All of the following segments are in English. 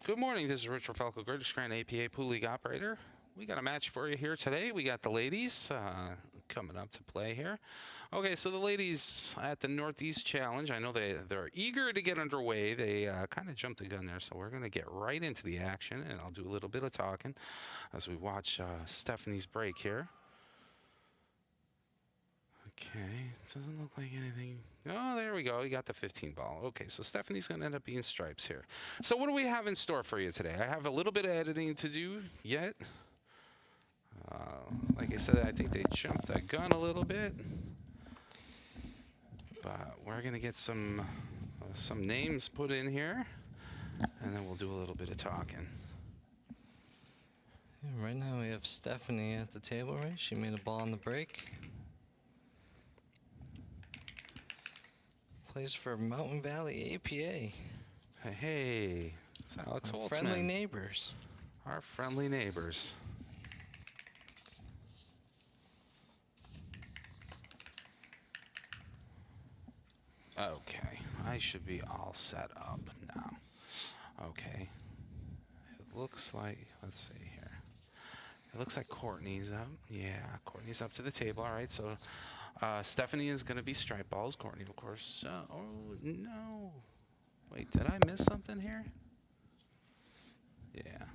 Good morning. This is Richard Falco, Greatest Grand APA Pool League operator. We got a match for you here today. We got the ladies coming up to play here. Okay, so the ladies at the Northeast Challenge, I know they're eager to get underway. They kind of jumped the gun there, so we're going to get right into the action, and I'll do a little bit of talking as we watch Stephanie's break here. Okay, doesn't look like anything. Oh, there we go. You got the 15 ball. Okay, so Stephanie's going to end up being stripes here. So what do we have in store for you today? I have a little bit of editing to do yet. Like I said, I think they jumped the gun a little bit. But we're going to get some names put in here, and then we'll do a little bit of talking. Yeah, right now we have Stephanie at the table, right? She made a ball on the break. Plays for Mountain Valley APA. Hey, it's Alex Holtzman. Friendly neighbors. Our friendly neighbors. Okay, I should be all set up now. Okay, it looks like, let's see here. It looks like Courtney's up. Yeah, Courtney's up to the table. All right, so Stephanie is going to be stripe balls. Courtney, of course. Oh, no. Wait, did I miss something here? Yeah.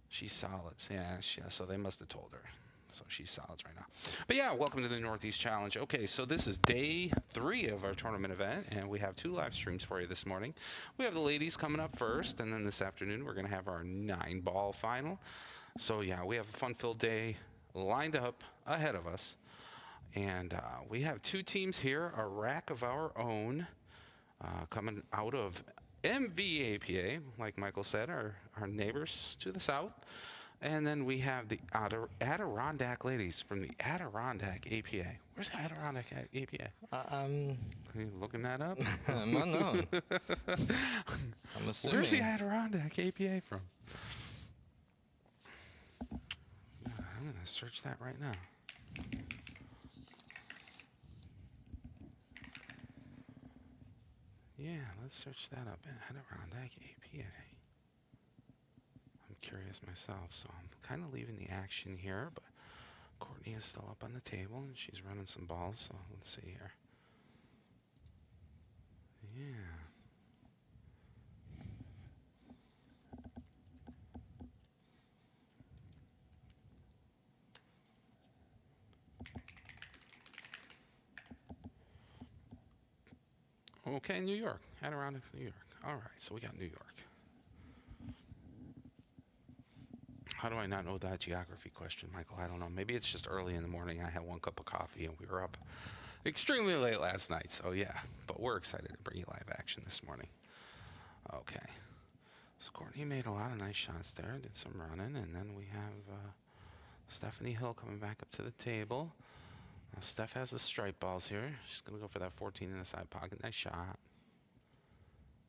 She's solids. Yeah, so they must have told her. So she's solids right now. But yeah, welcome to the Northeast Challenge. Okay, so this is day 3 of our tournament event, and we have 2 live streams for you this morning. We have the ladies coming up first, and then this afternoon we're going to have our 9-ball final. So yeah, we have a fun-filled day lined up ahead of us. And we have 2 teams here, a rack of our own, coming out of MVAPA, like Michael said, our neighbors to the south. And then we have the Adirondack ladies from the Adirondack APA. Where's the Adirondack APA? Are you looking that up? I'm unknown. I'm assuming. Where's the Adirondack APA from? I'm going to search that right now. Yeah, let's search that up. Adirondack APA. I'm curious myself, so I'm kind of leaving the action here, but Courtney is still up on the table, and she's running some balls, so let's see here. Yeah. Okay, New York. Adirondacks, New York. All right, so we got New York. How do I not know that geography question, Michael? I don't know. Maybe it's just early in the morning. I had 1 cup of coffee, and we were up extremely late last night. So, yeah, but we're excited to bring you live action this morning. Okay. So, Courtney made a lot of nice shots there, did some running, and then we have Stephanie Hill coming back up to the table. Steph has the stripe balls here. She's going to go for that 14 in the side pocket. Nice shot.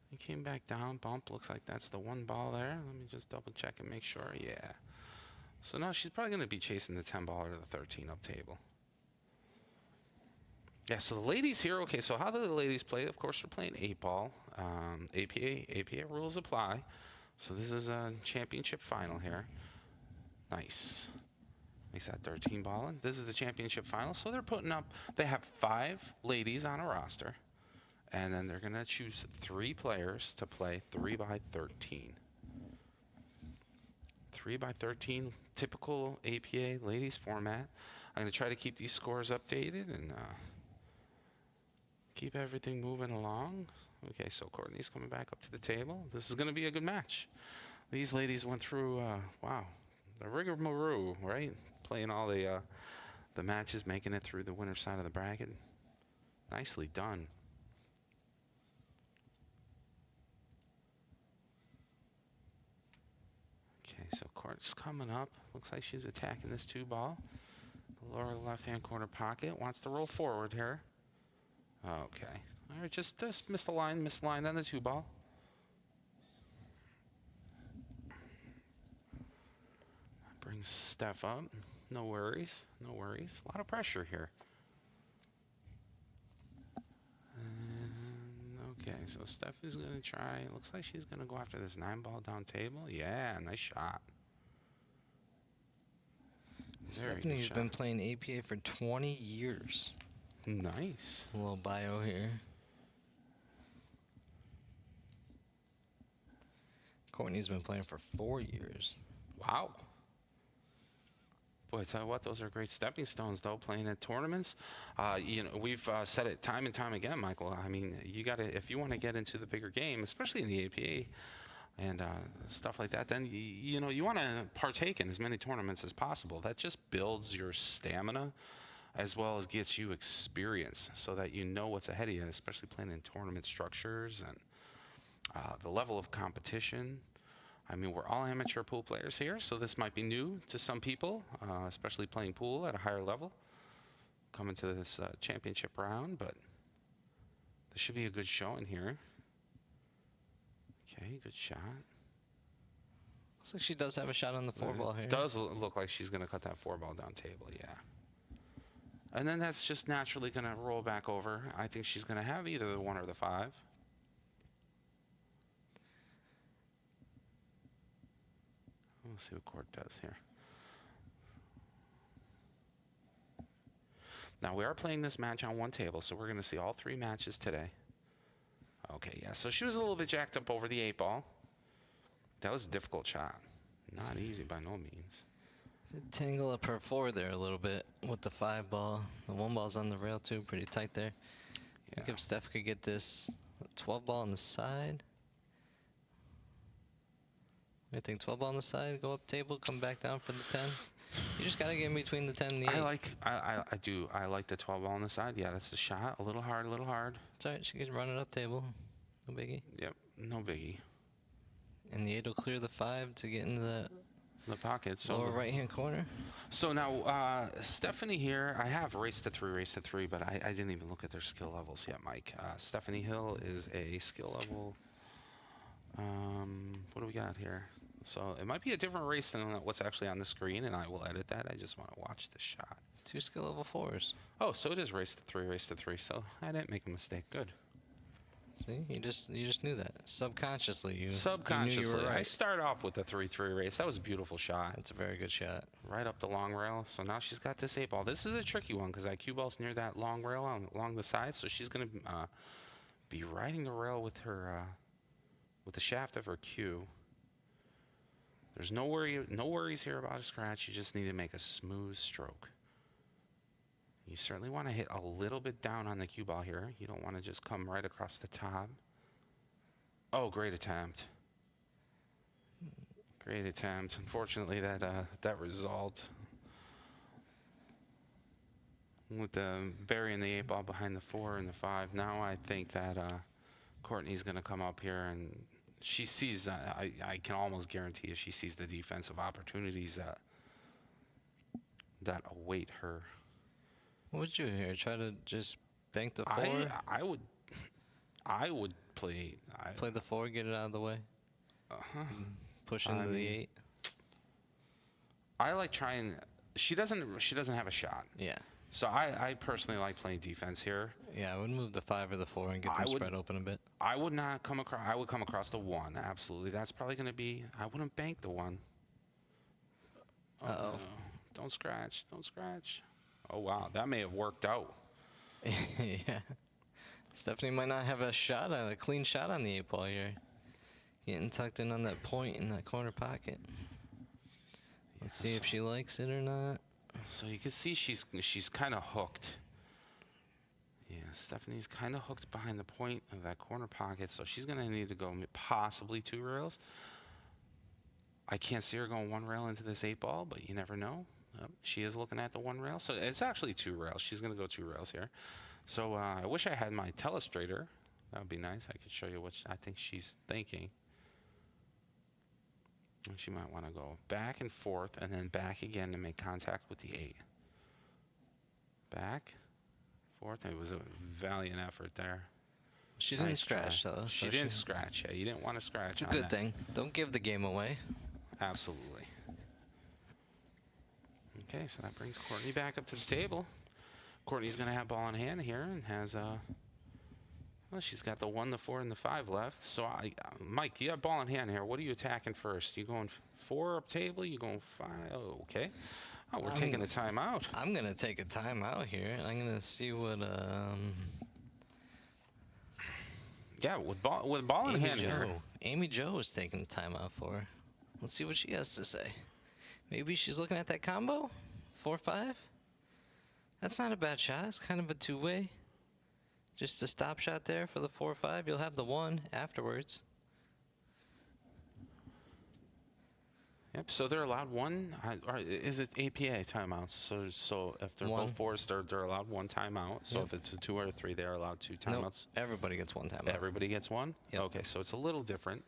He came back down. Bump. Looks like that's the 1 ball there. Let me just double check and make sure. Yeah. So now she's probably going to be chasing the 10 ball or the 13 up table. Yeah, so the ladies here. Okay, so how do the ladies play? Of course, they're playing 8 ball. APA rules apply. So this is a championship final here. Nice. Makes that 13 ball. And this is the championship final. So they're putting up, they have 5 ladies on a roster. And then they're going to choose 3 players to play 3x13. 3x13, typical APA ladies format. I'm going to try to keep these scores updated and keep everything moving along. Okay, so Courtney's coming back up to the table. This is going to be a good match. These ladies went through, wow, the rigmarole, right? Playing all the matches, making it through the winner's side of the bracket. Nicely done. Okay, so Court's coming up. Looks like she's attacking this 2 ball. The lower left-hand corner pocket. Wants to roll forward here. Okay. All right, just missed the line on the 2 ball. Brings Steph up. No worries. No worries. A lot of pressure here. Okay, so Steph is going to try. It looks like she's going to go after this 9-ball down table. Yeah, nice shot. Very good Stephanie's shot. been playing APA for 20 years. Nice. A little bio here. Courtney's been playing for 4 years. Wow. Boy, I tell you what, those are great stepping stones, though, playing at tournaments. You know, we've said it time and time again, Michael. I mean, you got to, if you want to get into the bigger game, especially in the APA and stuff like that, then, you know, you want to partake in as many tournaments as possible. That just builds your stamina as well as gets you experience so that you know what's ahead of you, especially playing in tournament structures and the level of competition. I mean, we're all amateur pool players here, so this might be new to some people, especially playing pool at a higher level, coming to this championship round, but this should be a good showing here. Okay, good shot. Looks like she does have a shot on the 4-ball here. It does look like she's going to cut that 4-ball down table, yeah. And then that's just naturally going to roll back over. I think she's going to have either the 1 or the 5. We'll see what Court does here. Now, we are playing this match on one table, so we're going to see all 3 matches today. Okay, yeah, so she was a little bit jacked up over the 8-ball. That was a difficult shot. Not easy by no means. Tangle up her 4 there a little bit with the 5-ball. The 1-ball's on the rail, too, pretty tight there. I think if Steph could get this 12-ball on the side. I think 12-ball on the side, go up table, come back down for the 10. You just got to get in between the 10 and the 8. I like the 12-ball on the side. Yeah, that's the shot. A little hard, a little hard. It's all right. She can run it up table. No biggie. Yep, no biggie. And the 8 will clear the 5 to get into the pocket. So lower right-hand corner. So now, Stephanie here, I have race to 3, but I didn't even look at their skill levels yet, Mike. Stephanie Hill is a skill level. What do we got here? So it might be a different race than what's actually on the screen, and I will edit that. I just want to watch the shot. 2 skill level 4s. Oh, so it is race to 3. So I didn't make a mistake. Good. See, you just knew that subconsciously. You Subconsciously, knew you were right. I start off with the 3-3 race. That was a beautiful shot. That's a very good shot. Right up the long rail. So now she's got this 8-ball. This is a tricky one because that cue ball's near that long rail along the side. So she's going to be riding the rail with her with the shaft of her cue. There's no worries here about a scratch. You just need to make a smooth stroke. You certainly want to hit a little bit down on the cue ball here. You don't want to just come right across the top. Oh, great attempt. Great attempt. Unfortunately, that result with the burying the 8-ball behind the 4 and the 5. Now I think that Courtney's going to come up here and she sees, I can almost guarantee you she sees the defensive opportunities that await her. What would you do here? Try to just bank the 4? I would play the 4, get it out of the way. Push into the 8. I like trying. She doesn't have a shot. Yeah. So I personally like playing defense here. Yeah, I would move the 5 or the 4 and get them spread open a bit. I would not come across. I would come across the 1. Absolutely. That's probably going to be. I wouldn't bank the 1. Uh-oh. No. Don't scratch. Don't scratch. Oh, wow. That may have worked out. Yeah. Stephanie might not have a clean shot on the 8-ball here. Getting tucked in on that point in that corner pocket. Let's see if she likes it or not. So you can see she's kind of hooked. Yeah, Stephanie's kind of hooked behind the point of that corner pocket, so she's going to need to go possibly 2 rails. I can't see her going 1 rail into this 8-ball, but you never know. She is looking at the 1 rail, so it's actually 2 rails. She's going to go 2 rails here. So I wish I had my telestrator. That would be nice. I could show you what I think she's thinking. She might want to go back and forth and then back again to make contact with the 8. Back, forth. It was a valiant effort there. She didn't scratch, though. She didn't scratch. Yeah, you didn't want to scratch. It's a good thing. Don't give the game away. Absolutely. Okay, so that brings Courtney back up to the table. Courtney's going to have ball in hand here and has Well, she's got the 1, the 4, and the 5 left. So, Mike, you have ball in hand here. What are you attacking first? You going 4 up table? You going 5? Oh, okay. Oh, we're taking a timeout. I'm gonna take a timeout here. I'm gonna see what Yeah, with ball in hand here. Amy Jo is taking a timeout for. Let's see what she has to say. Maybe she's looking at that combo, 4-5. That's not a bad shot. It's kind of a two-way. Just a stop shot there for the 4-5. You'll have the 1 afterwards. Yep. So they're allowed 1. Or is it APA timeouts? So if they're both 4s, they're allowed 1 timeout. So if it's a 2 or a 3, they're allowed 2 timeouts. Nope, everybody gets 1 timeout. Everybody gets 1. Yep. Okay. So it's a little different.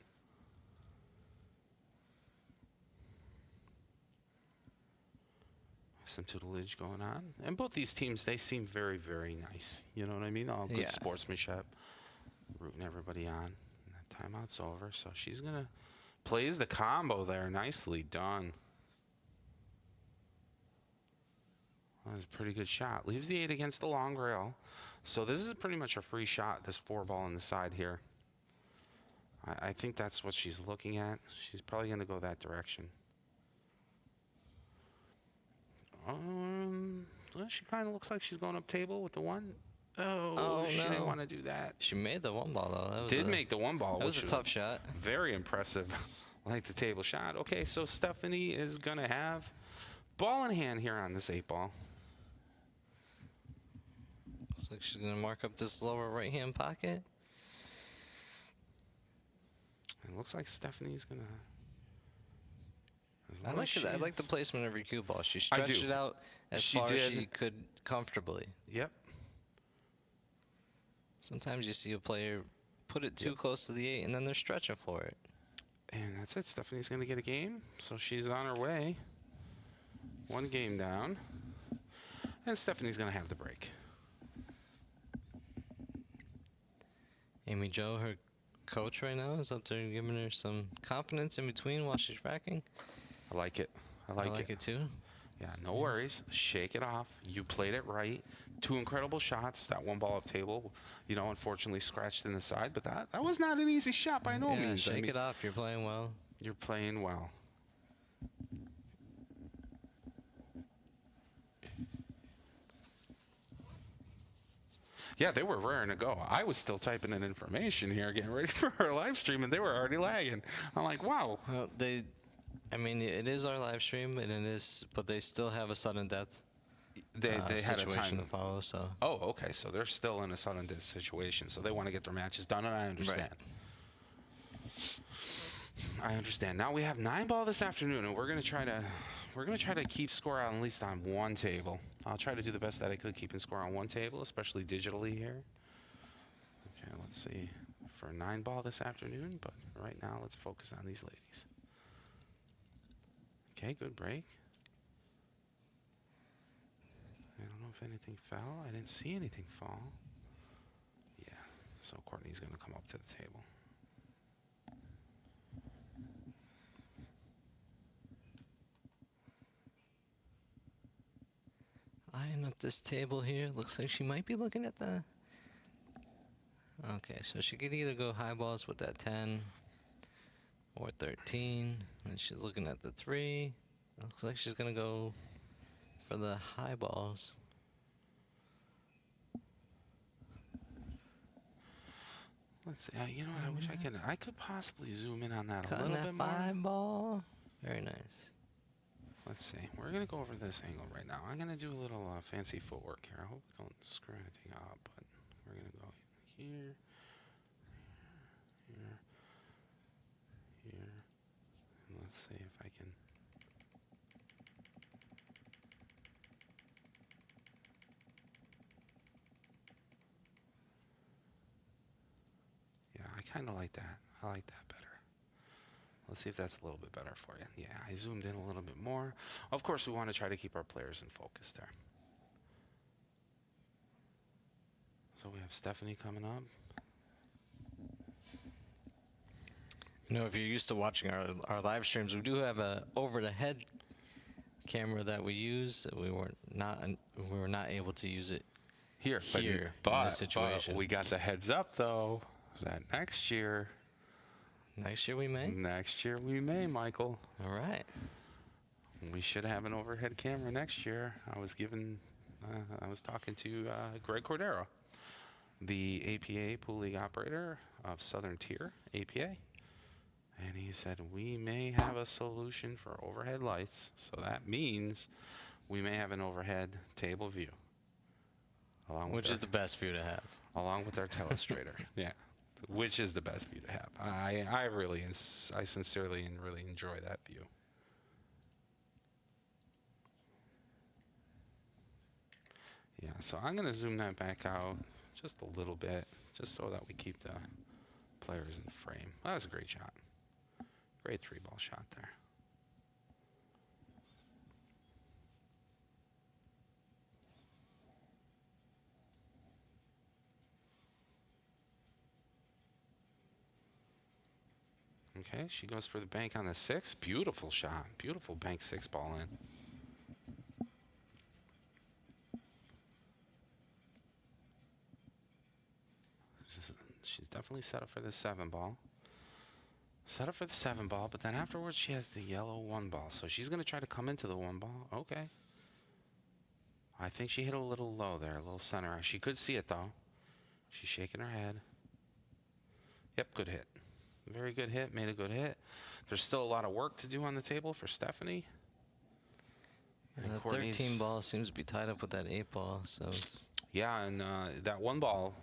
Some tutelage going on. And both these teams, they seem very, very nice. You know what I mean? All good sportsmanship. Rooting everybody on. And that timeout's over. So she's going to plays the combo there. Nicely done. That was a pretty good shot. Leaves the 8 against the long rail. So this is pretty much a free shot, this 4 ball on the side here. I think that's what she's looking at. She's probably going to go that direction. Well, she kind of looks like she's going up table with the 1. Oh, she didn't want to do that. She made the 1 ball, though. That was make the 1 ball. That was a tough shot. Very impressive. Like the table shot. Okay, so Stephanie is going to have ball in hand here on this 8 ball. Looks like she's going to mark up this lower right-hand pocket. It looks like Stephanie's going to... I like the placement of her cue ball. She stretched it out as far as she could comfortably. Yep. Sometimes you see a player put it too close to the 8, and then they're stretching for it. And that's it. Stephanie's going to get a game, so she's on her way. 1 game down. And Stephanie's going to have the break. Amy Jo, her coach right now, is up there giving her some confidence in between while she's racking. I like it. I like it too. Yeah, no worries. Shake it off. You played it right. 2 incredible shots. That 1 ball up table, unfortunately scratched in the side, but that was not an easy shot by no means. Shake it off. You're playing well. You're playing well. Yeah, they were raring to go. I was still typing in information here, getting ready for our live stream, and they were already lagging. I'm like, wow. Well, it is our live stream, and but they still have a sudden death. They had a situation time to follow. So. Oh, okay. So they're still in a sudden death situation. So they want to get their matches done, and I understand. Right. I understand. Now we have 9 ball this afternoon, and we're gonna try to keep score at least on 1 table. I'll try to do the best that I could keeping score on 1 table, especially digitally here. Okay, let's see for 9 ball this afternoon. But right now, let's focus on these ladies. Okay, good break. I don't know if anything fell. I didn't see anything fall. Yeah, so Courtney's going to come up to the table. Eyeing up this table here. Looks like she might be looking at the... Okay, so she could either go high balls with that 10 or 13. And she's looking at the 3. Looks like she's going to go for the high balls. Let's see. You know what? I wish I could possibly zoom in on that a Cutting little that bit more. 5 ball. Very nice. Let's see. We're going to go over this angle right now. I'm going to do a little fancy footwork here. I hope we don't screw anything up, but we're going to go here, here, here. And let's see if I can. Yeah, I kind of like that. I like that better. Let's see if that's a little bit better for you. Yeah, I zoomed in a little bit more. Of course, we want to try to keep our players in focus there. So we have Stephanie coming up. If you're used to watching our live streams, we do have a over-the-head camera that we use. We were not able to use it here, here but, in this situation. we got the heads up though that next year Next year we may. Michael. All right. We should have an overhead camera next year. I was talking to Greg Cordero, the APA Pool League operator of Southern Tier APA, and he said we may have a solution for overhead lights. So that means we may have an overhead table view, Which is the best view to have. along with our telestrator. Yeah, which is the best view to have. I sincerely and really enjoy that view. Yeah, so I'm going to zoom that back out just a little bit, just so that we keep the players in the frame. That was a great shot. Great 3-ball shot there. Okay, she goes for the bank on the 6. Beautiful shot. Beautiful bank 6 ball in. She's definitely set up for the 7 ball. Set up for the 7 ball, but then afterwards she has the yellow 1 ball. So she's going to try to come into the 1 ball. Okay. I think she hit a little low there, a little center. She could see it, though. She's shaking her head. Yep, good hit. Very good hit. Made a good hit. There's still a lot of work to do on the table for Stephanie. And the 13 ball seems to be tied up with that 8 ball, so it's... Yeah, and that 1 ball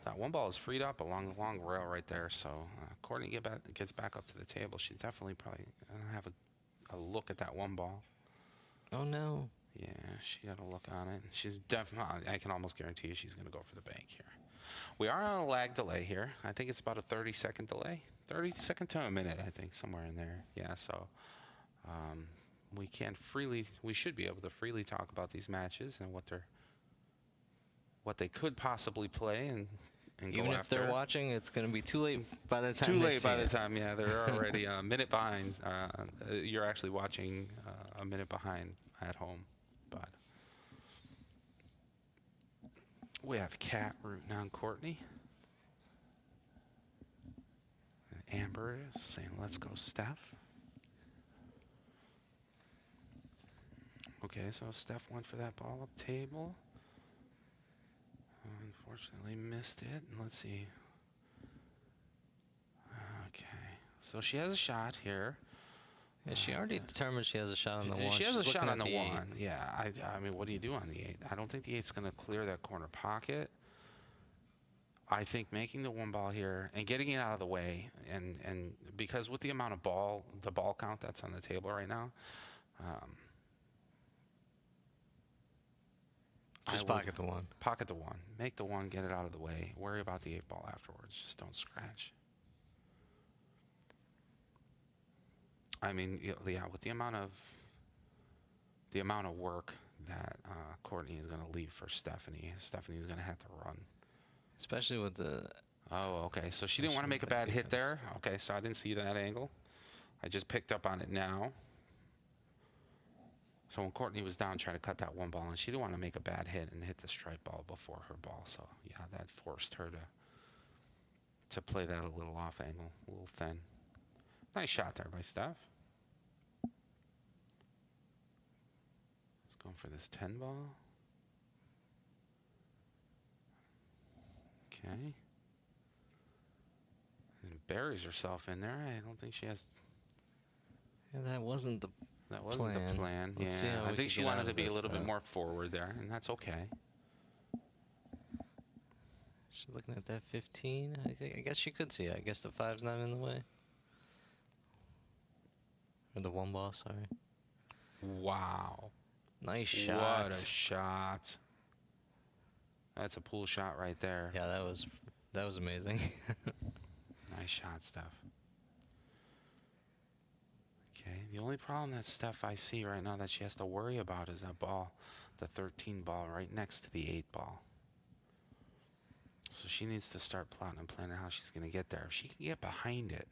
is freed up along the long rail right there. So Courtney gets back up to the table. She definitely probably have a look at that 1 ball. Oh no. Yeah, she got a look on it. She's definitely. I can almost guarantee you she's going to go for the bank here. We are on a lag delay here. I think it's about a 30-second delay, 30-second to a minute. I think somewhere in there. Yeah, so. We should be able to freely talk about these matches and what they could possibly play and even if they're watching, it's going to be too late by the time. Too late by the time, yeah. They're already a minute behind. You're actually watching a minute behind at home, but we have Kat rooting on Courtney, and Amber is saying, "Let's go, Steph." Okay, so Steph went for that ball up table. Unfortunately missed it. Let's see. Okay, so she has a shot here. Yeah, she already determined she has a shot on the 1. She has a shot on the 1. 8. Yeah, I mean, what do you do on the 8? I don't think the 8's going to clear that corner pocket. I think making the 1 ball here and getting it out of the way, and because with the amount of the ball count that's on the table right now, just pocket the 1. Pocket the 1. Make the 1, get it out of the way. Worry about the 8 ball afterwards. Just don't scratch. I mean, yeah, with the amount of work that Courtney is going to leave for Stephanie's going to have to run. Especially with the... Oh, okay. So she didn't want to make a bad hit there. Okay, so I didn't see that angle. I just picked up on it now. So when Courtney was down trying to cut that 1 ball, and she didn't want to make a bad hit and hit the strike ball before her ball. So, yeah, that forced her to play that a little off angle, a little thin. Nice shot there by Steph. Let's go for this 10 ball. Okay. And buries herself in there. I don't think she has... Yeah, that wasn't the plan. Let's see Yeah, how I we think can she get out wanted to of be a this, little bit though. more forward there, and that's okay. She's looking at that 15. I guess she could see it. I guess the 5's not in the way. Or the 1 ball, sorry. Wow. Nice shot. What a shot. That's a pool shot right there. Yeah, that was amazing. Nice shot, Steph. Okay, the only problem that Steph I see right now that she has to worry about is that ball, the 13 ball right next to the 8 ball. So she needs to start plotting and planning how she's going to get there. If she can get behind it.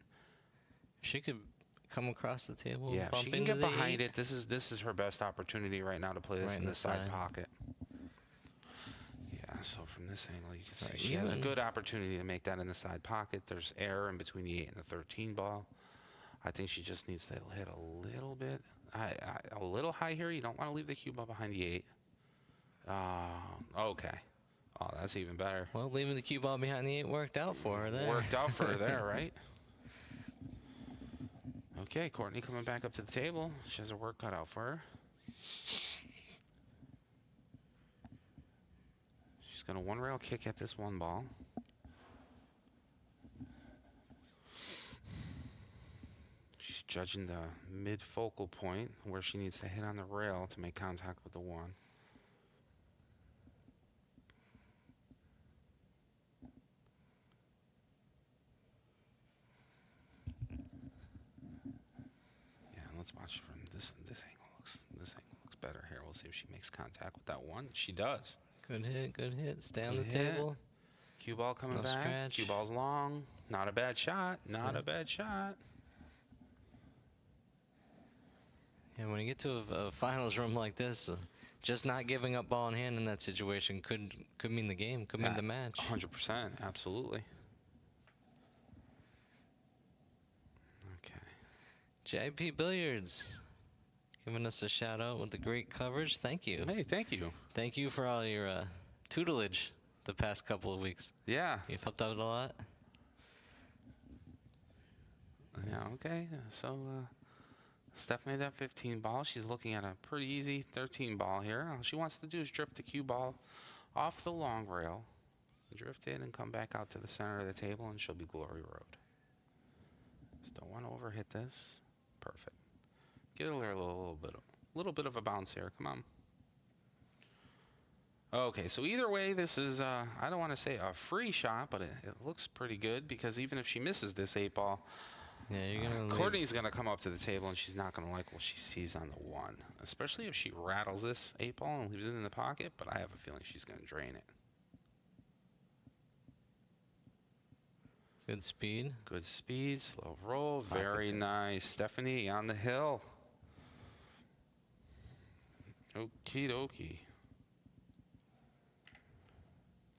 She could come across the table. Yeah, if she can get behind it. This is her best opportunity right now to play this Right in the side side pocket. Yeah, So from this angle, you can see Right, she has a even- good opportunity to make that in the side pocket. There's air in between the 8 and the 13 ball. I think she just needs to hit a little bit, a little high here. You don't want to leave the cue ball behind the 8. Okay. Oh, that's even better. Well, leaving the cue ball behind the 8 worked out for her there. Worked out for her there, right? Okay, Courtney coming back up to the table. She has her work cut out for her. She's going to one rail kick at this one ball. She's judging the mid focal point where she needs to hit on the rail to make contact with the 1. Yeah, let's watch from this angle. This angle looks better here. We'll see if she makes contact with that 1. She does. Good hit. Stay on Good the hit. table. Cue ball coming No back. scratch. Cue ball's long. Not a bad shot. Not a bad shot. And when you get to a finals room like this, just not giving up ball in hand in that situation could mean the game, could mean the match. 100%. Absolutely. Okay. JP Billiards giving us a shout out with the great coverage. Thank you. Hey, thank you. Thank you for all your tutelage the past couple of weeks. Yeah. You've helped out a lot. Yeah, okay. So, Steph made that 15 ball. She's looking at a pretty easy 13 ball here. All she wants to do is drift the cue ball off the long rail, drift it, and come back out to the center of the table, and she'll be glory road. Just don't want to overhit this. Perfect. Get her a little bit of a bounce here. Come on. Okay, so either way, this is, I don't want to say a free shot, but it looks pretty good because even if she misses this 8 ball, Yeah, you're gonna leave. Courtney's going to come up to the table, and she's not going to like what she sees on the 1, especially if she rattles this 8 ball and leaves it in the pocket, but I have a feeling she's going to drain it. Good speed. Good speed, slow roll, Pocket very tip. nice. Stephanie on the hill. Okie dokie.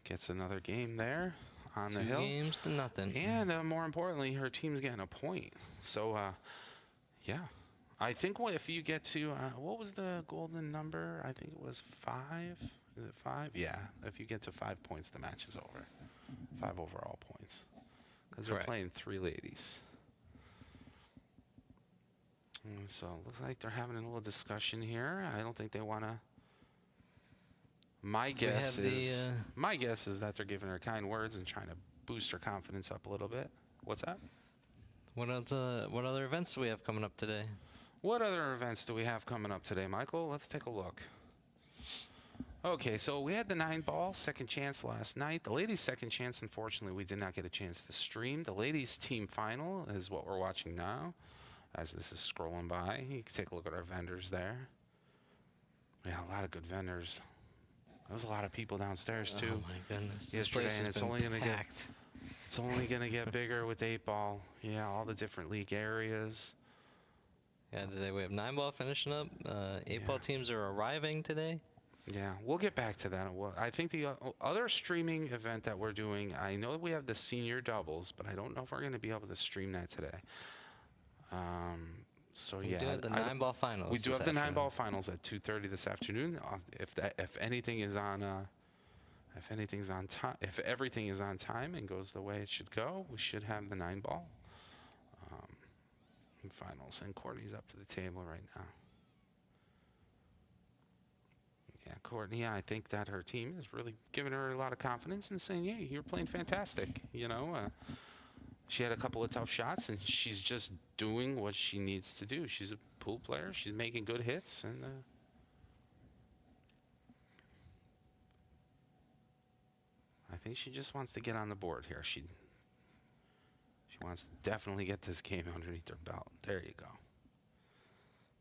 Gets another game there on the 2 hill. games to nothing. And more importantly, her team's getting a point. So, yeah. I think if you get to, what was the golden number? I think it was 5. Is it 5? Yeah. If you get to 5 points, the match is over. 5 overall points. Because they're Correct. playing 3 ladies. So it looks like they're having a little discussion here. I don't think they want to. My guess is that they're giving her kind words and trying to boost her confidence up a little bit. What's that? What other events do we have coming up today? What other events do we have coming up today, Michael? Let's take a look. Okay, so we had the 9 ball second chance last night. The ladies' second chance, unfortunately, we did not get a chance to stream. The ladies' team final is what we're watching now. As this is scrolling by, you can take a look at our vendors there. Yeah, a lot of good vendors. There was a lot of people downstairs too. Oh my goodness! This Yesterday, place and has it's been only gonna packed. It's only gonna get bigger with 8 ball. Yeah, all the different league areas. Yeah, today we have 9 ball finishing up. 8 ball Yeah. teams are arriving today. Yeah, we'll get back to that. I think the other streaming event that we're doing, I know we have the senior doubles, but I don't know if we're going to be able to stream that today. So We yeah, do have the 9 ball finals. we do this have the 9 afternoon. ball finals at 2:30 this afternoon. If anything is on, if everything is on time and goes the way it should go, we should have the 9 ball finals. And Courtney's up to the table right now. Yeah, Courtney, I think that her team is really giving her a lot of confidence and saying, "Yeah, you're playing fantastic." You know, she had a couple of tough shots, and she's just doing what she needs to do. She's a pool player. She's making good hits, and I think she just wants to get on the board here. She wants to definitely get this game underneath her belt. There you go.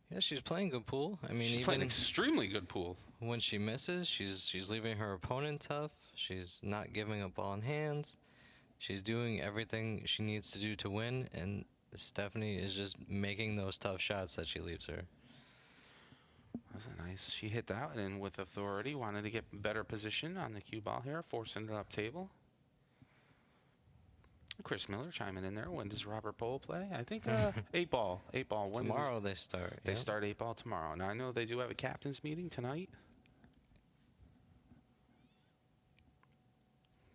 Yeah, she's playing good pool. I mean, She's playing even extremely good pool. when she misses, she's leaving her opponent tough. She's not giving up ball in hands. She's doing everything she needs to do to win, and Stephanie is just making those tough shots that she leaves her. That was a nice. She hit that and with authority. Wanted to get better position on the cue ball here, forcing it up table. Chris Miller chiming in there. When does Robert Pole play? I think 8 ball. 8 ball. When Tomorrow they start. They yep. start 8 ball tomorrow. Now I know they do have a captain's meeting tonight.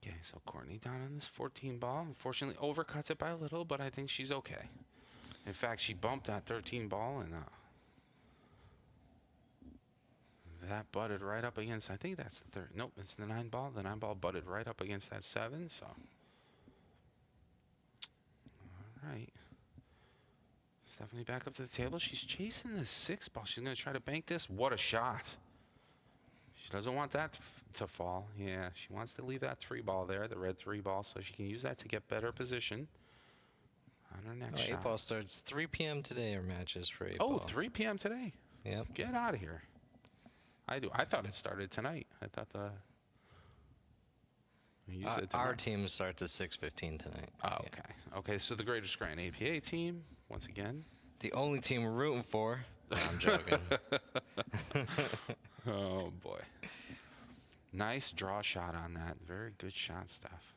Okay, so Courtney down on this 14 ball. Unfortunately, overcuts it by a little, but I think she's okay. In fact, she bumped that 13 ball, and that butted right up against, I think that's the third. Nope, it's the 9 ball. The 9 ball butted right up against that 7, so. All right. Stephanie back up to the table. She's chasing the 6 ball. She's going to try to bank this. What a shot. She doesn't want that to fall. Yeah, she wants to leave that 3 ball there, the red 3 ball, so she can use that to get better position on her next shot. 8 ball starts 3 p.m. today, or matches for 8 Oh, ball. 3 p.m. today. Yep. Get out of here. I thought it started tonight. I thought Our team starts at 6:15 tonight. Oh, okay. Okay, so the Greater Scranton APA team, once again. The only team we're rooting for. No, I'm joking. Oh, boy. Nice draw shot on that. Very good shot, Steph.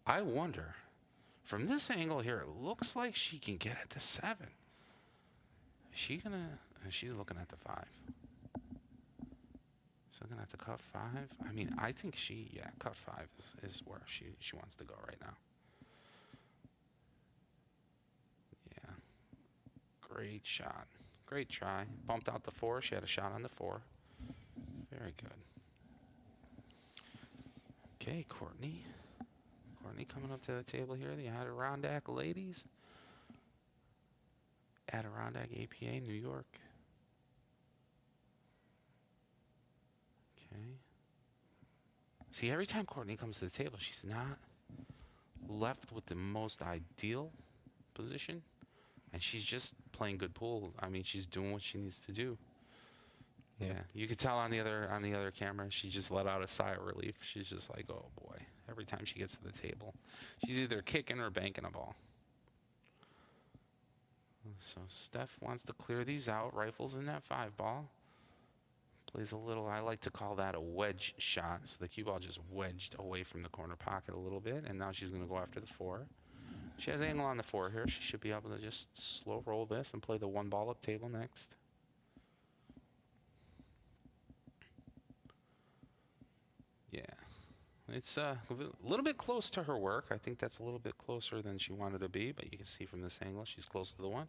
I wonder, from this angle here, it looks like she can get at the 7. Is she going to... She's looking at the 5. She's looking at the cut 5. I mean, I think cut 5 is where she wants to go right now. Yeah. Great shot. Great try. Bumped out the 4. She had a shot on the 4. Very good. Okay, Courtney. Courtney coming up to the table here. The Adirondack ladies. Adirondack APA, New York. Okay. See, every time Courtney comes to the table, she's not left with the most ideal position. And she's just playing good pool. I mean, she's doing what she needs to do. Yeah, you could tell on the other camera, she just let out a sigh of relief. She's just like, oh boy. Every time she gets to the table, she's either kicking or banking a ball. So Steph wants to clear these out. Rifles in that 5 ball. Plays a little, I like to call that a wedge shot. So the cue ball just wedged away from the corner pocket a little bit. And now she's going to go after the 4. She has angle on the 4 here. She should be able to just slow roll this and play the 1 ball up table next. Yeah. It's a little bit close to her work. I think that's a little bit closer than she wanted to be, but you can see from this angle she's close to the 1.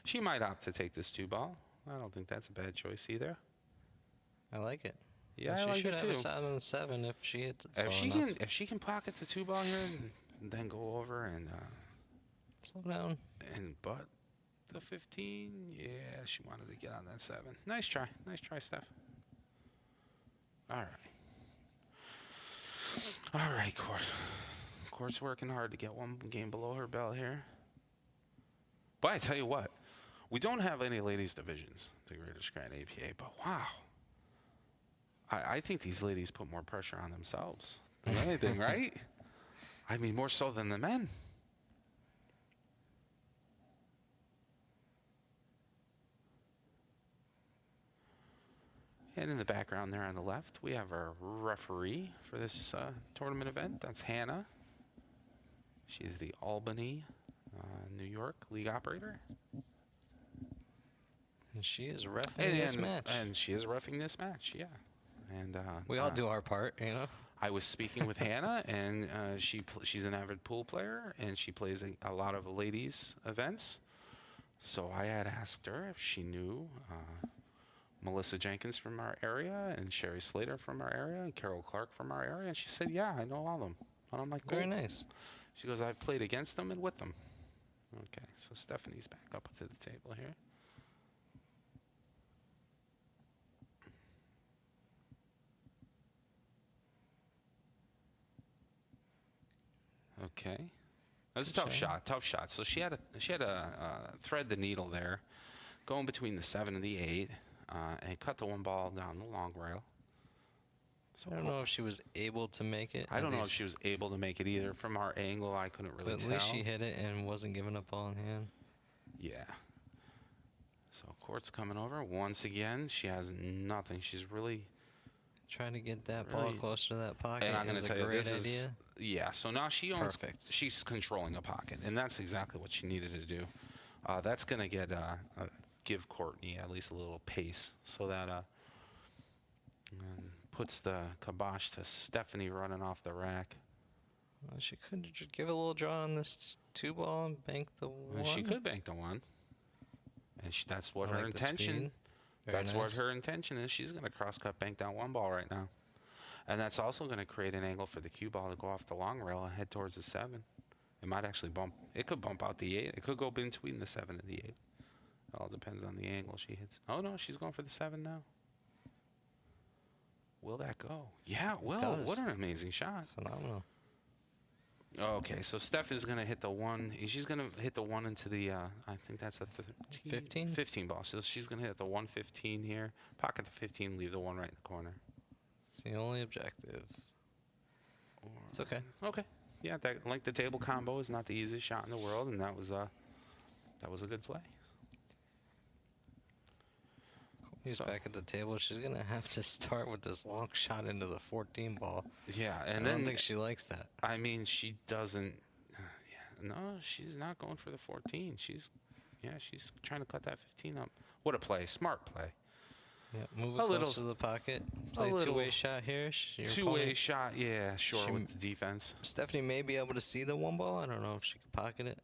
She might opt to take this 2 ball. I don't think that's a bad choice either. I like it. Yeah, she I like should it have too. a shot on the 7 if she hits it. If she can pocket the 2 ball here and then go over and slow down and butt the 15. Yeah, she wanted to get on that 7. Nice try, Steph. All right. All right, Court. Court's working hard to get 1 game below her belt here. But I tell you what, we don't have any ladies divisions, the Greater Scranton APA, but wow. I think these ladies put more pressure on themselves than anything, right? I mean, more so than the men. And in the background there on the left, we have our referee for this tournament event. That's Hannah. She is the Albany, New York league operator. And she is reffing this match. And she is reffing this match, yeah. And we all do our part, you know. I was speaking with Hannah, and she's an avid pool player, and she plays a lot of ladies' events. So I had asked her if she knew Melissa Jenkins from our area, and Sherry Slater from our area, and Carol Clark from our area, and she said, yeah, I know all of them. And I'm like, cool. Very nice. She goes, I've played against them and with them. Okay, so Stephanie's back up to the table here. Okay, that's a tough shot. So she had to thread the needle there, going between the 7 and the 8, and cut the 1 ball down the long rail. So I don't know if she was able to make it. I don't know if she was able to make it either. From our angle, I couldn't really tell. At least she hit it and wasn't giving up ball in hand. Yeah. So Court's coming over once again. She has nothing. She's really, Trying to get that ball really, closer to that pocket and I'm going is to a tell you, great this idea. is, yeah. So now she owns, Perfect. she's controlling a pocket, and that's exactly what she needed to do. That's going to get give Courtney at least a little pace, so that puts the kibosh to Stephanie running off the rack. Well, she could give a little draw on this 2-ball and bank the And 1. she could bank the 1, and that's what I her like the intention. speed. Very That's what nice. her intention is. She's going to cross-cut bank down 1 ball right now. And that's also going to create an angle for the cue ball to go off the long rail and head towards the 7. It might actually bump. It could bump out the 8. It could go between the 7 and the 8. It all depends on the angle she hits. Oh, no, she's going for the 7 now. Will that go? Yeah, it will. does. What an amazing shot. Phenomenal. Okay, so Steph is going to hit the 1. She's going to hit the 1 into the, I think that's a 15? 15 ball. So she's going to hit the 115 here. Pocket the 15, leave the 1 right in the corner. It's the only objective. It's okay. Okay. Yeah, that length the table combo is not the easiest shot in the world, and that was a good play. He's back at the table. She's going to have to start with this long shot into the 14 ball. Yeah, and I then don't think she likes that. I mean, she doesn't. Yeah, no, she's not going for the 14. She's trying to cut that 15 up. What a play! Smart play. Yeah, move it A closer little- to the pocket. Play a little two-way shot here. Your Two-way opponent- shot. Yeah, sure, She- with the defense. Stephanie may be able to see the 1 ball. I don't know if she could pocket it.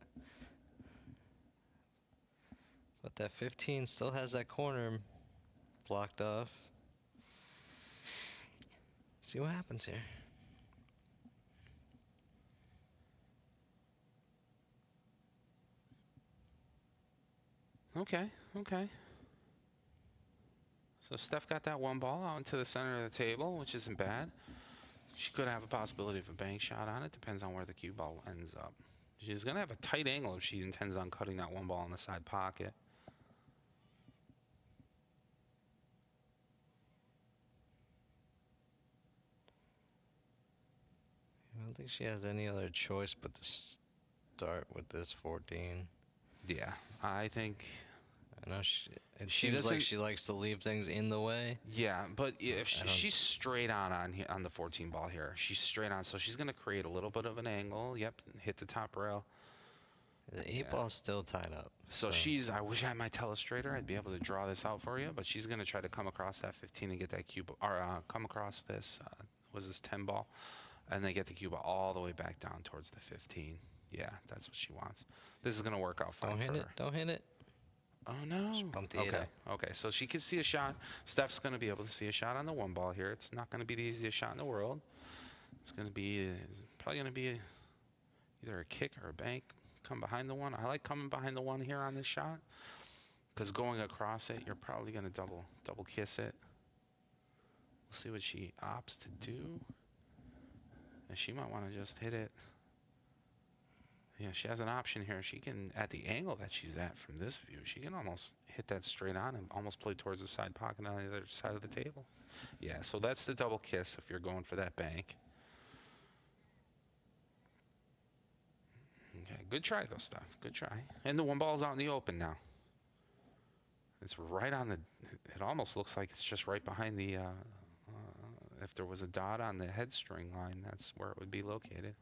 But that 15 still has that corner blocked off. See what happens here. Okay. So Steph got that 1 ball out into the center of the table, which isn't bad. She could have a possibility of a bank shot on it. Depends on where the cue ball ends up. She's going to have a tight angle if she intends on cutting that 1 ball in the side pocket. I don't think she has any other choice but to start with this 14. Yeah, I think. I know it She seems like doesn't- she likes to leave things in the way. Yeah, but if I don't- she's straight on the 14 ball here, she's straight on, so she's going to create a little bit of an angle. Yep, hit the top rail. The 8 ball's still tied up. So she's. I wish I had my telestrator. I'd be able to draw this out for you, but she's going to try to come across that 15 and get that cube, or come across this. Was this 10 ball, and then get the cube all the way back down towards the 15. Yeah, that's what she wants. This is going to work out fine Don't for hit it. her. Don't hit it. Oh no. Just bump the 8 Okay. up. Okay. So she can see a shot. Steph's going to be able to see a shot on the 1 ball here. It's not going to be the easiest shot in the world. It's probably going to be either a kick or a bank. Come behind the 1. I like coming behind the 1 here on this shot, because going across it, you're probably going to double kiss it. We'll see what she opts to do. And she might want to just hit it. Yeah, she has an option here. She can, at the angle that she's at from this view, she can almost hit that straight on and almost play towards the side pocket on the other side of the table. Yeah, so that's the double kiss if you're going for that bank. Okay, good try though, Steph. Good try. And the 1 ball's out in the open now. It's right on the, it almost looks like it's just right behind the, if there was a dot on the head string line, that's where it would be located.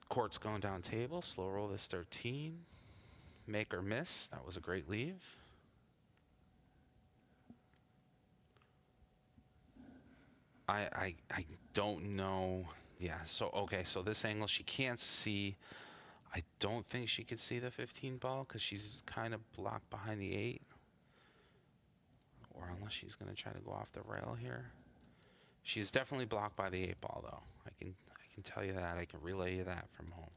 Court's going down table. Slow roll this 13. Make or miss. That was a great leave. I don't know. Yeah, so okay, so this angle she can't see. I don't think she could see the 15 ball because she's kind of blocked behind the 8. Or unless she's going to try to go off the rail here. She's definitely blocked by the 8 ball though. I can tell you that. I can relay you that from home.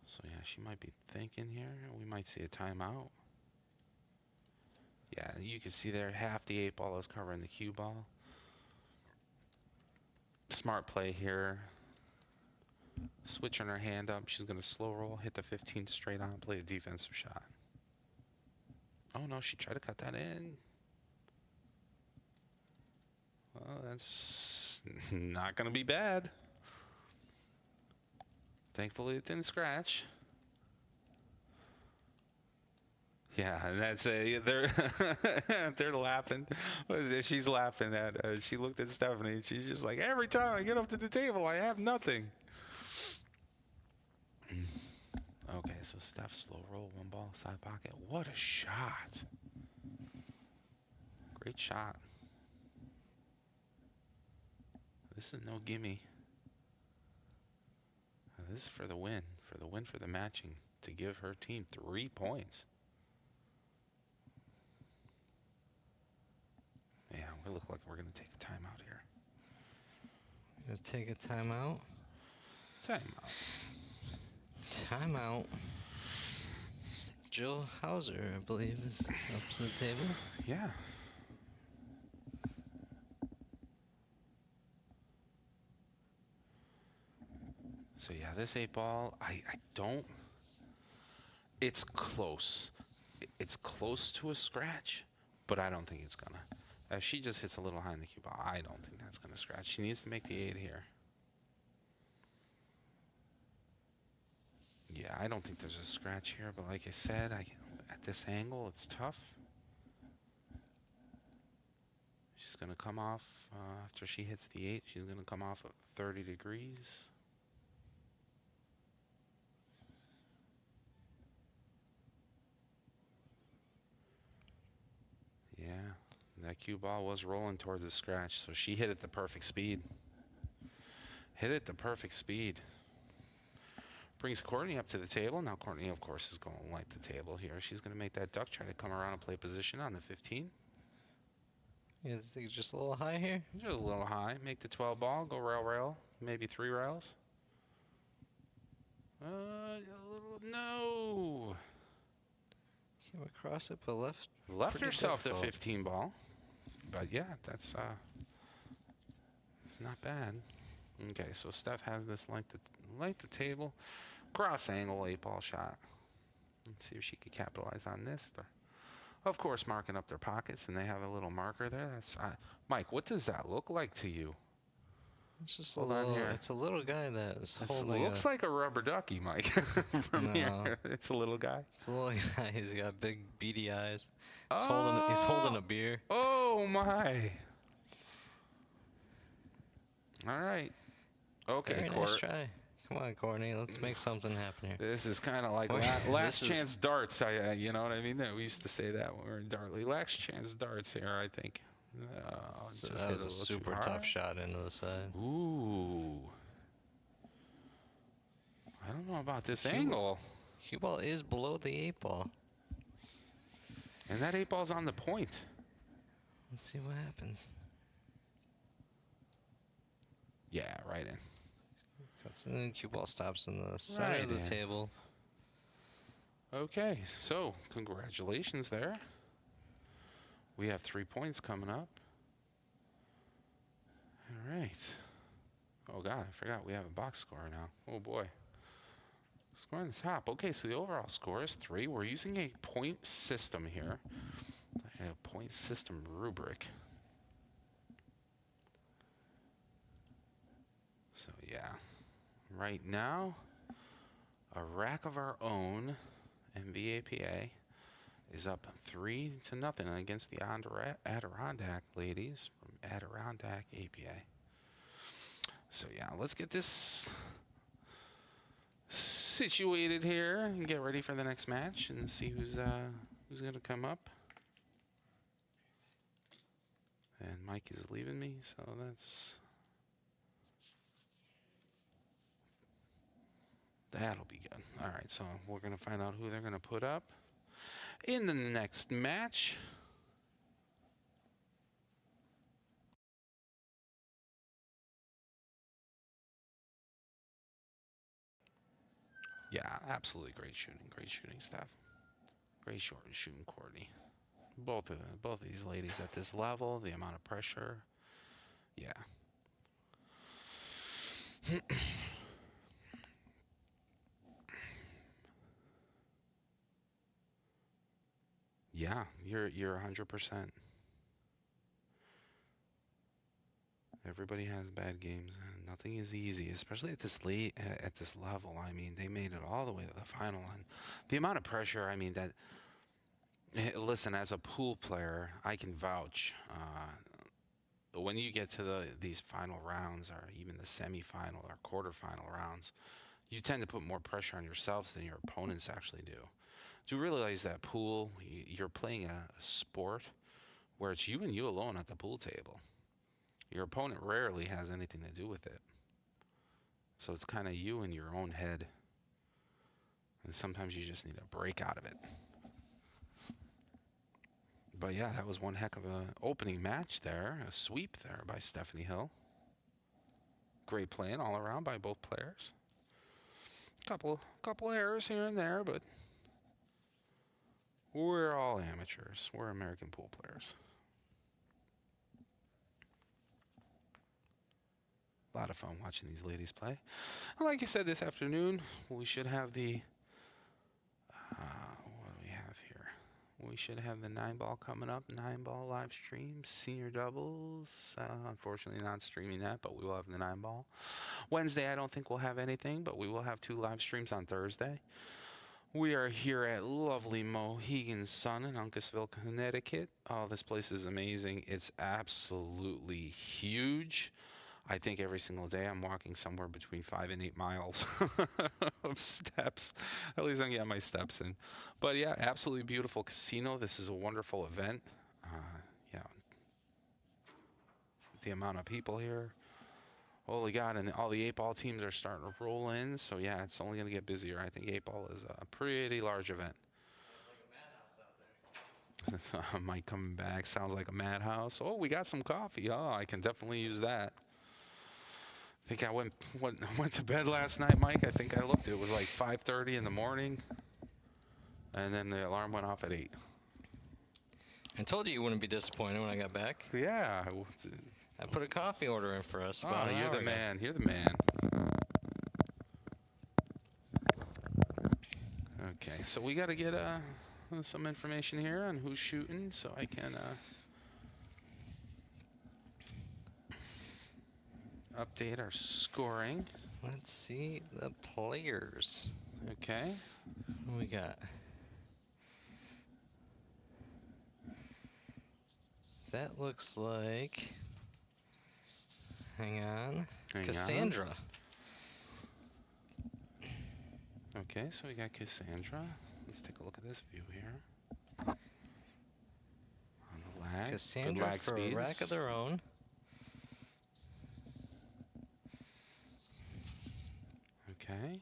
So yeah, she might be thinking here. We might see a timeout. Yeah, you can see there half the 8 ball is covering the cue ball. Smart play here. Switching her hand up. She's going to slow roll, hit the 15 straight on, play a defensive shot. Oh no, she tried to cut that in. Well, that's not going to be bad. Thankfully, it didn't scratch. Yeah, and that's they're they're laughing. What is it? She's laughing at. She looked at Stephanie. And she's just like, every time I get up to the table, I have nothing. Okay, so Steph slow roll, one ball side pocket. What a shot! Great shot. This is no gimme. This is for the win, for the matching, to give her team 3 points. Yeah, we look like we're gonna take a timeout here. Gonna take a timeout. Timeout. Timeout. Jill Hauser, I believe, is up to the table. Yeah. So yeah, this 8-ball, I don't. It's close. It's close to a scratch, but I don't think it's gonna. If she just hits a little high in the cue ball, I don't think that's gonna scratch. She needs to make the 8 here. Yeah, I don't think there's a scratch here, but like I said, at this angle, it's tough. She's gonna come off after she hits the 8. She's gonna come off at 30 degrees. Yeah, that cue ball was rolling towards the scratch, so she hit it the perfect speed. Hit it the perfect speed. Brings Courtney up to the table. Now Courtney, of course, is going to light the table here. She's going to make that duck, try to come around and play position on the 15. You think it's just a little high here? Just a little high. Make the 12 ball. Go rail. Maybe 3 rails. No. Came across it, but left. Left herself the difficult. 15 ball. But yeah, that's it's not bad. Okay, so Steph has this light the table. Cross angle 8-ball shot. Let's see if she could capitalize on this. They're, of course, marking up their pockets, and they have a little marker there. That's Mike, what does that look like to you? It's just Hold a on little. here. It's a little guy that is It holding. looks like a rubber ducky, Mike, from No. here. It's a little guy. It's a little guy. He's got big beady eyes. He's Oh. holding a beer. Oh, my. All right. Okay, Very Court. nice try. Come on, Courtney. Let's make something happen here. This is kind of like Well, last this is- chance darts. You know what I mean? We used to say that when we were in Dartley. Last chance darts here, I think. So just that hit was it a little too super hard. tough shot into the side. Ooh. I don't know about this Cue- angle. Cue ball is below the 8-ball. And that 8-ball's on the point. Let's see what happens. Yeah, right in. Cuts in. Cue ball stops in the center Right of the in. table. Okay, so congratulations there. We have 3 points coming up. All right. Oh, God, I forgot we have a box score now. Oh, boy. Score on the top. Okay, so the overall score is 3. We're using a point system here. A point system rubric. So, yeah. Right now, a rack of our own, MVAPA, is up 3-0 against the Adirondack ladies from Adirondack APA. So yeah, let's get this situated here and get ready for the next match and see who's gonna come up. And Mike is leaving me, so that'll be good. All right, so we're gonna find out who they're gonna put up in the next match. Yeah, absolutely great shooting staff. Great shooting Courtney. Both of these ladies at this level, the amount of pressure. Yeah. Yeah, you're 100%. Everybody has bad games. Nothing is easy, especially at this level. I mean, they made it all the way to the final, and the amount of pressure. I mean, that Listen, as a pool player, I can vouch. When you get to these final rounds, or even the semifinal or quarterfinal rounds, you tend to put more pressure on yourselves than your opponents actually do. Do you realize that pool, you're playing a sport where it's you and you alone at the pool table. Your opponent rarely has anything to do with it. So it's kind of you in your own head. And sometimes you just need a break out of it. But yeah, that was one heck of an opening match there. A sweep there by Stephanie Hill. Great playing all around by both players. Couple errors here and there, but we're all amateurs. We're American pool players. A lot of fun watching these ladies play. And like I said, this afternoon, we should have the... what do we have here? We should have the 9-ball coming up. 9-ball live stream. Senior doubles. Unfortunately, not streaming that, but we will have the 9-ball. Wednesday, I don't think we'll have anything, but we will have 2 live streams on Thursday. We are here at lovely Mohegan Sun in Uncasville, Connecticut. Oh, this place is amazing. It's absolutely huge. I think every single day I'm walking somewhere between 5 and 8 miles of steps. At least I'm getting my steps in. But yeah, absolutely beautiful casino. This is a wonderful event. Yeah, the amount of people here. Holy God, and all the 8-ball teams are starting to roll in. So yeah, it's only going to get busier. I think 8-ball is a pretty large event. Mike coming back. Sounds like a madhouse. Oh, we got some coffee. Oh, I can definitely use that. I think I went to bed last night, Mike. I think I looked. It was like 5:30 in the morning, and then the alarm went off at 8. I told you wouldn't be disappointed when I got back. Yeah. I put a coffee order in for us. Oh, you're the man. You're the man. Okay, so we got to get some information here on who's shooting, so I can update our scoring. Let's see the players. Okay. What we got? That looks like... Hang on. Cassandra. Okay, so we got Cassandra. Let's take a look at this view here. On the lag. Cassandra lag for speeds. a rack of their own. Okay.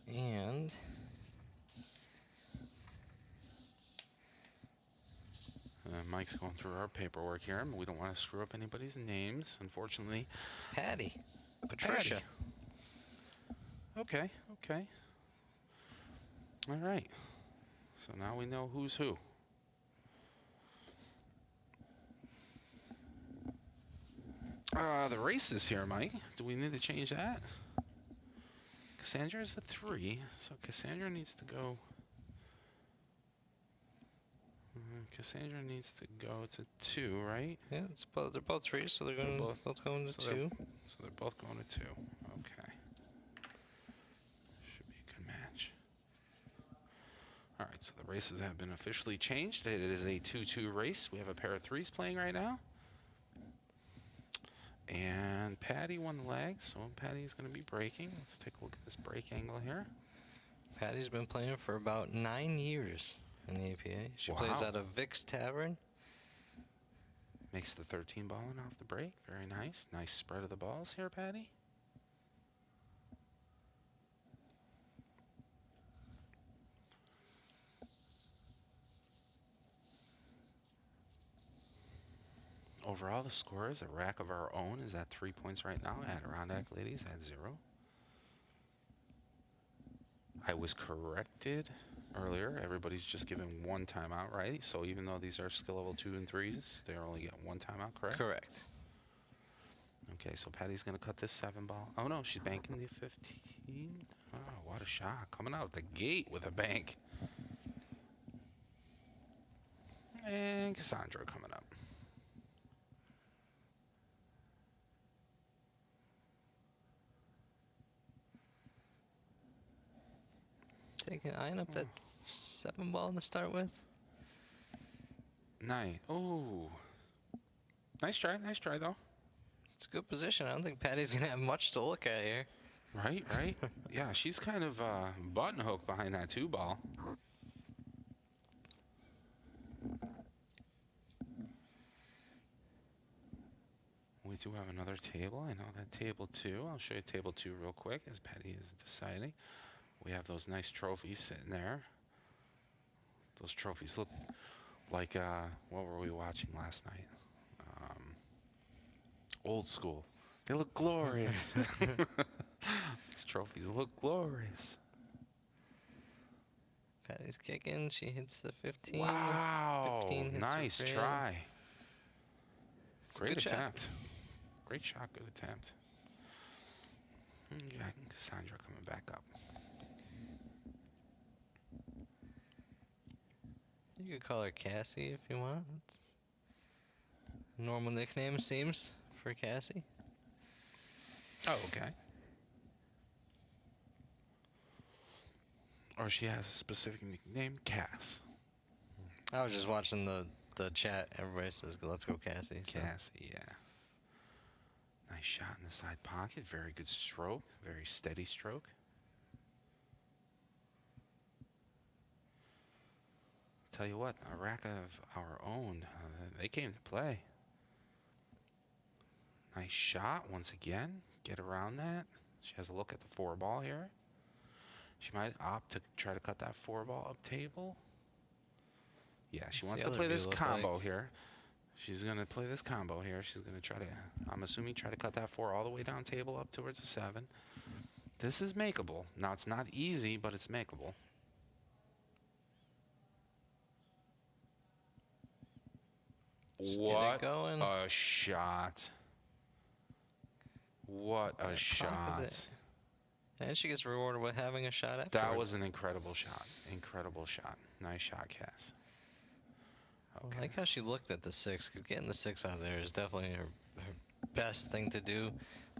And Mike's going through our paperwork here. We don't want to screw up anybody's names, unfortunately. Patty. Patricia. Patty. Okay, okay. All right. So now we know who's who. The race is here, Mike. Do we need to change that? Cassandra is a 3, so Cassandra needs to go. Cassandra needs to go to 2, right? Yeah, they're both 3, so they're going both going to 2. So they're both going to 2. Okay. Should be a good match. All right, so the races have been officially changed. It is a 2-2 race. We have a pair of 3s playing right now. And Patty won the leg, so Patty's going to be breaking. Let's take a look at this break angle here. Patty's been playing for about 9 years in the APA. She plays out of Vic's Tavern. Makes the 13 ball in off the break. Very nice. Nice spread of the balls here, Patty. Overall, the score is a rack of our own is at 3 points right now. Adirondack ladies at 0. I was corrected earlier. Everybody's just given 1 timeout, right? So even though these are skill level 2 and 3s, they're only getting 1 timeout, correct? Correct. Okay, so Patty's going to cut this 7 ball. Oh, no, she's banking the 15. Oh, what a shot. Coming out the gate with a bank. And Cassandra coming up. eyeing up that 7 ball to start with. Nice. Oh. Nice try though. It's a good position. I don't think Patty's going to have much to look at here. Right. Yeah, she's kind of button hook behind that 2 ball. We do have another table. I know that table 2. I'll show you table 2 real quick as Patty is deciding. We have those nice trophies sitting there. Those trophies look like, what were we watching last night? Old school. They look glorious. These trophies look glorious. Patty's kicking. She hits the 15. Wow. 15 hits Nice her try. Great good attempt. shot. Great shot. Good attempt. Yeah, Cassandra coming back up. You could call her Cassie if you want. Normal nickname seems for Cassie. Oh, okay. Or she has a specific nickname, Cass. I was just watching the chat. Everybody says, "Let's go, Cassie." So. Cassie, yeah. Nice shot in the side pocket. Very good stroke. Very steady stroke. Tell you what, a rack of our own, they came to play. Nice shot once again. Get around that. She has a look at the 4 ball here. She might opt to try to cut that 4 ball up table. Yeah, she wants to play this combo here. She's going to play this combo here. She's going to try to, I'm assuming, try to cut that 4 all the way down table up towards the 7. This is makeable. Now, it's not easy, but it's makeable. What a shot. What a shot. And she gets rewarded with having a shot afterwards. That was an incredible shot. Incredible shot. Nice shot, Cass. Okay. I like how she looked at the 6, because getting the 6 out there is definitely her best thing to do.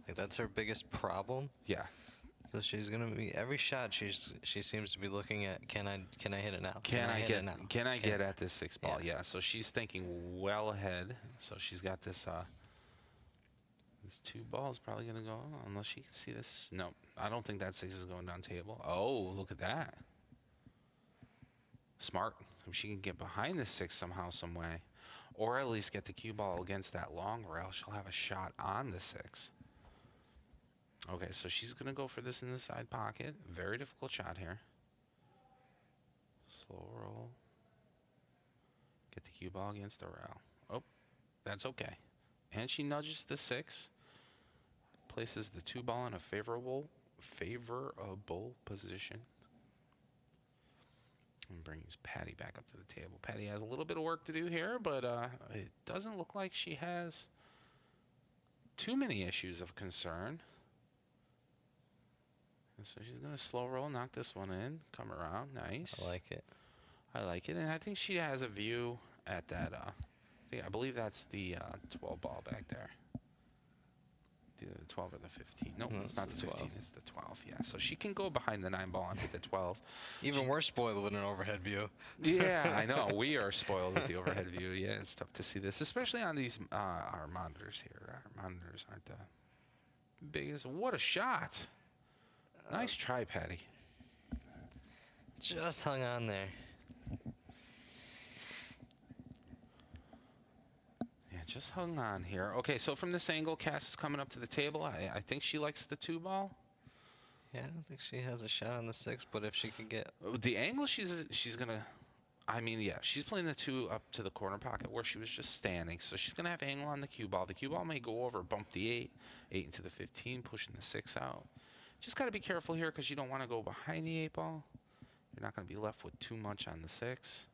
Like, that's her biggest problem. Yeah. So she's gonna be every shot. She seems to be looking at, can I hit it now? Can I get at this 6 ball? Yeah. So she's thinking well ahead. So she's got this. This 2 ball is probably gonna go unless she can see this. No, I don't think that 6 is going down table. Oh, look at that. Smart. If she can get behind the 6 somehow, some way, or at least get the cue ball against that long rail, she'll have a shot on the 6. Okay, so she's going to go for this in the side pocket. Very difficult shot here. Slow roll. Get the cue ball against the rail. Oh, that's okay. And she nudges the 6. Places the 2 ball in a favorable position. And brings Patty back up to the table. Patty has a little bit of work to do here, but it doesn't look like she has too many issues of concern. So she's going to slow roll, knock this one in, come around. Nice. I like it. I like it. And I think she has a view at that. I believe that's the 12 ball back there. Either the 12 or the 15. No, it's not the 15. 12. It's the 12. Yeah. So she can go behind the 9 ball and hit the 12. Even we're spoiled with an overhead view. Yeah, I know. We are spoiled with the overhead view. Yeah, it's tough to see this, especially on these our monitors here. Our monitors aren't the biggest. What a shot! Nice try, Patty. Just hung on there. Yeah, just hung on here. Okay, so from this angle, Cass is coming up to the table. I think she likes the 2 ball. Yeah, I don't think she has a shot on the 6, but if she could get the angle, she's gonna. I mean, yeah, she's playing the 2 up to the corner pocket where she was just standing, so she's gonna have angle on the cue ball. The cue ball may go over, bump the 8 into the 15, pushing the 6 out. Just got to be careful here because you don't want to go behind the 8 ball. You're not going to be left with too much on the 6.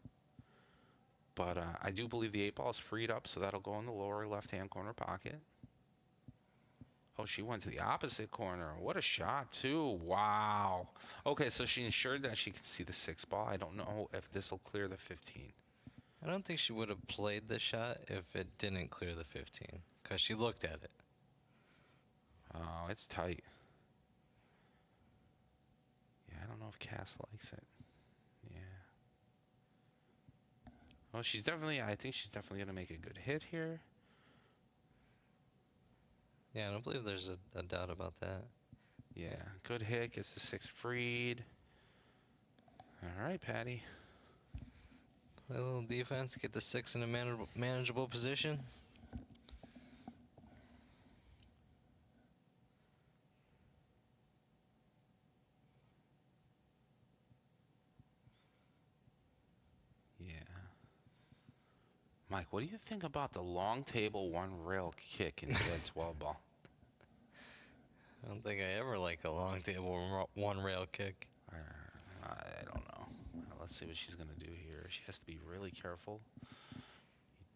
But I do believe the 8 ball is freed up, so that'll go in the lower left-hand corner pocket. Oh, she went to the opposite corner. What a shot, too. Wow. Okay, so she ensured that she could see the 6 ball. I don't know if this will clear the 15. I don't think she would have played the shot if it didn't clear the 15 because she looked at it. Oh, it's tight. I don't know if Cass likes it. Yeah. Well, she's definitely, I think she's definitely going to make a good hit here. Yeah, I don't believe there's a doubt about that. Yeah, good hit, gets the 6 freed. All right, Patty. Play a little defense, get the 6 in a manageable position. Yeah. Mike, what do you think about the long table 1 rail kick into that 12 ball? I don't think I ever like a long table 1 rail kick. I don't know. Let's see what she's going to do here. She has to be really careful. You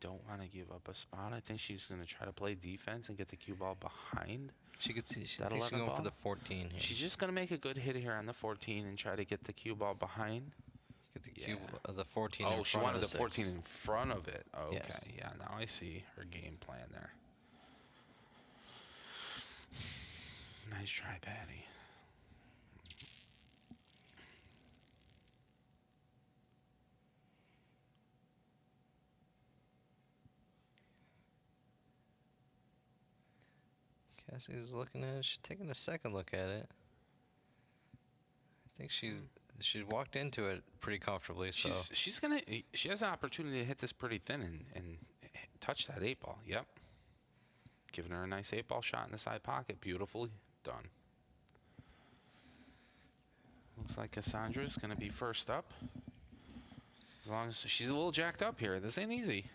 don't want to give up a spot. I think she's going to try to play defense and get the cue ball behind. She could see. That She's 11 going ball? for the 14 here. She's just going to make a good hit here on the 14 and try to get the cue ball behind. Get the cue the 14 in Oh, front she wanted of the the 14 6. in front of it. Okay, Yes. yeah, now I see her game plan there. Nice try, Patty. Cassie's looking at it. She's taking a second look at it. I think she walked into it pretty comfortably. So She has an opportunity to hit this pretty thin and touch that 8 ball. Yep. Giving her a nice 8 ball shot in the side pocket. Beautifully done. Looks like Cassandra's going to be first up. As long as she's a little jacked up here. This ain't easy.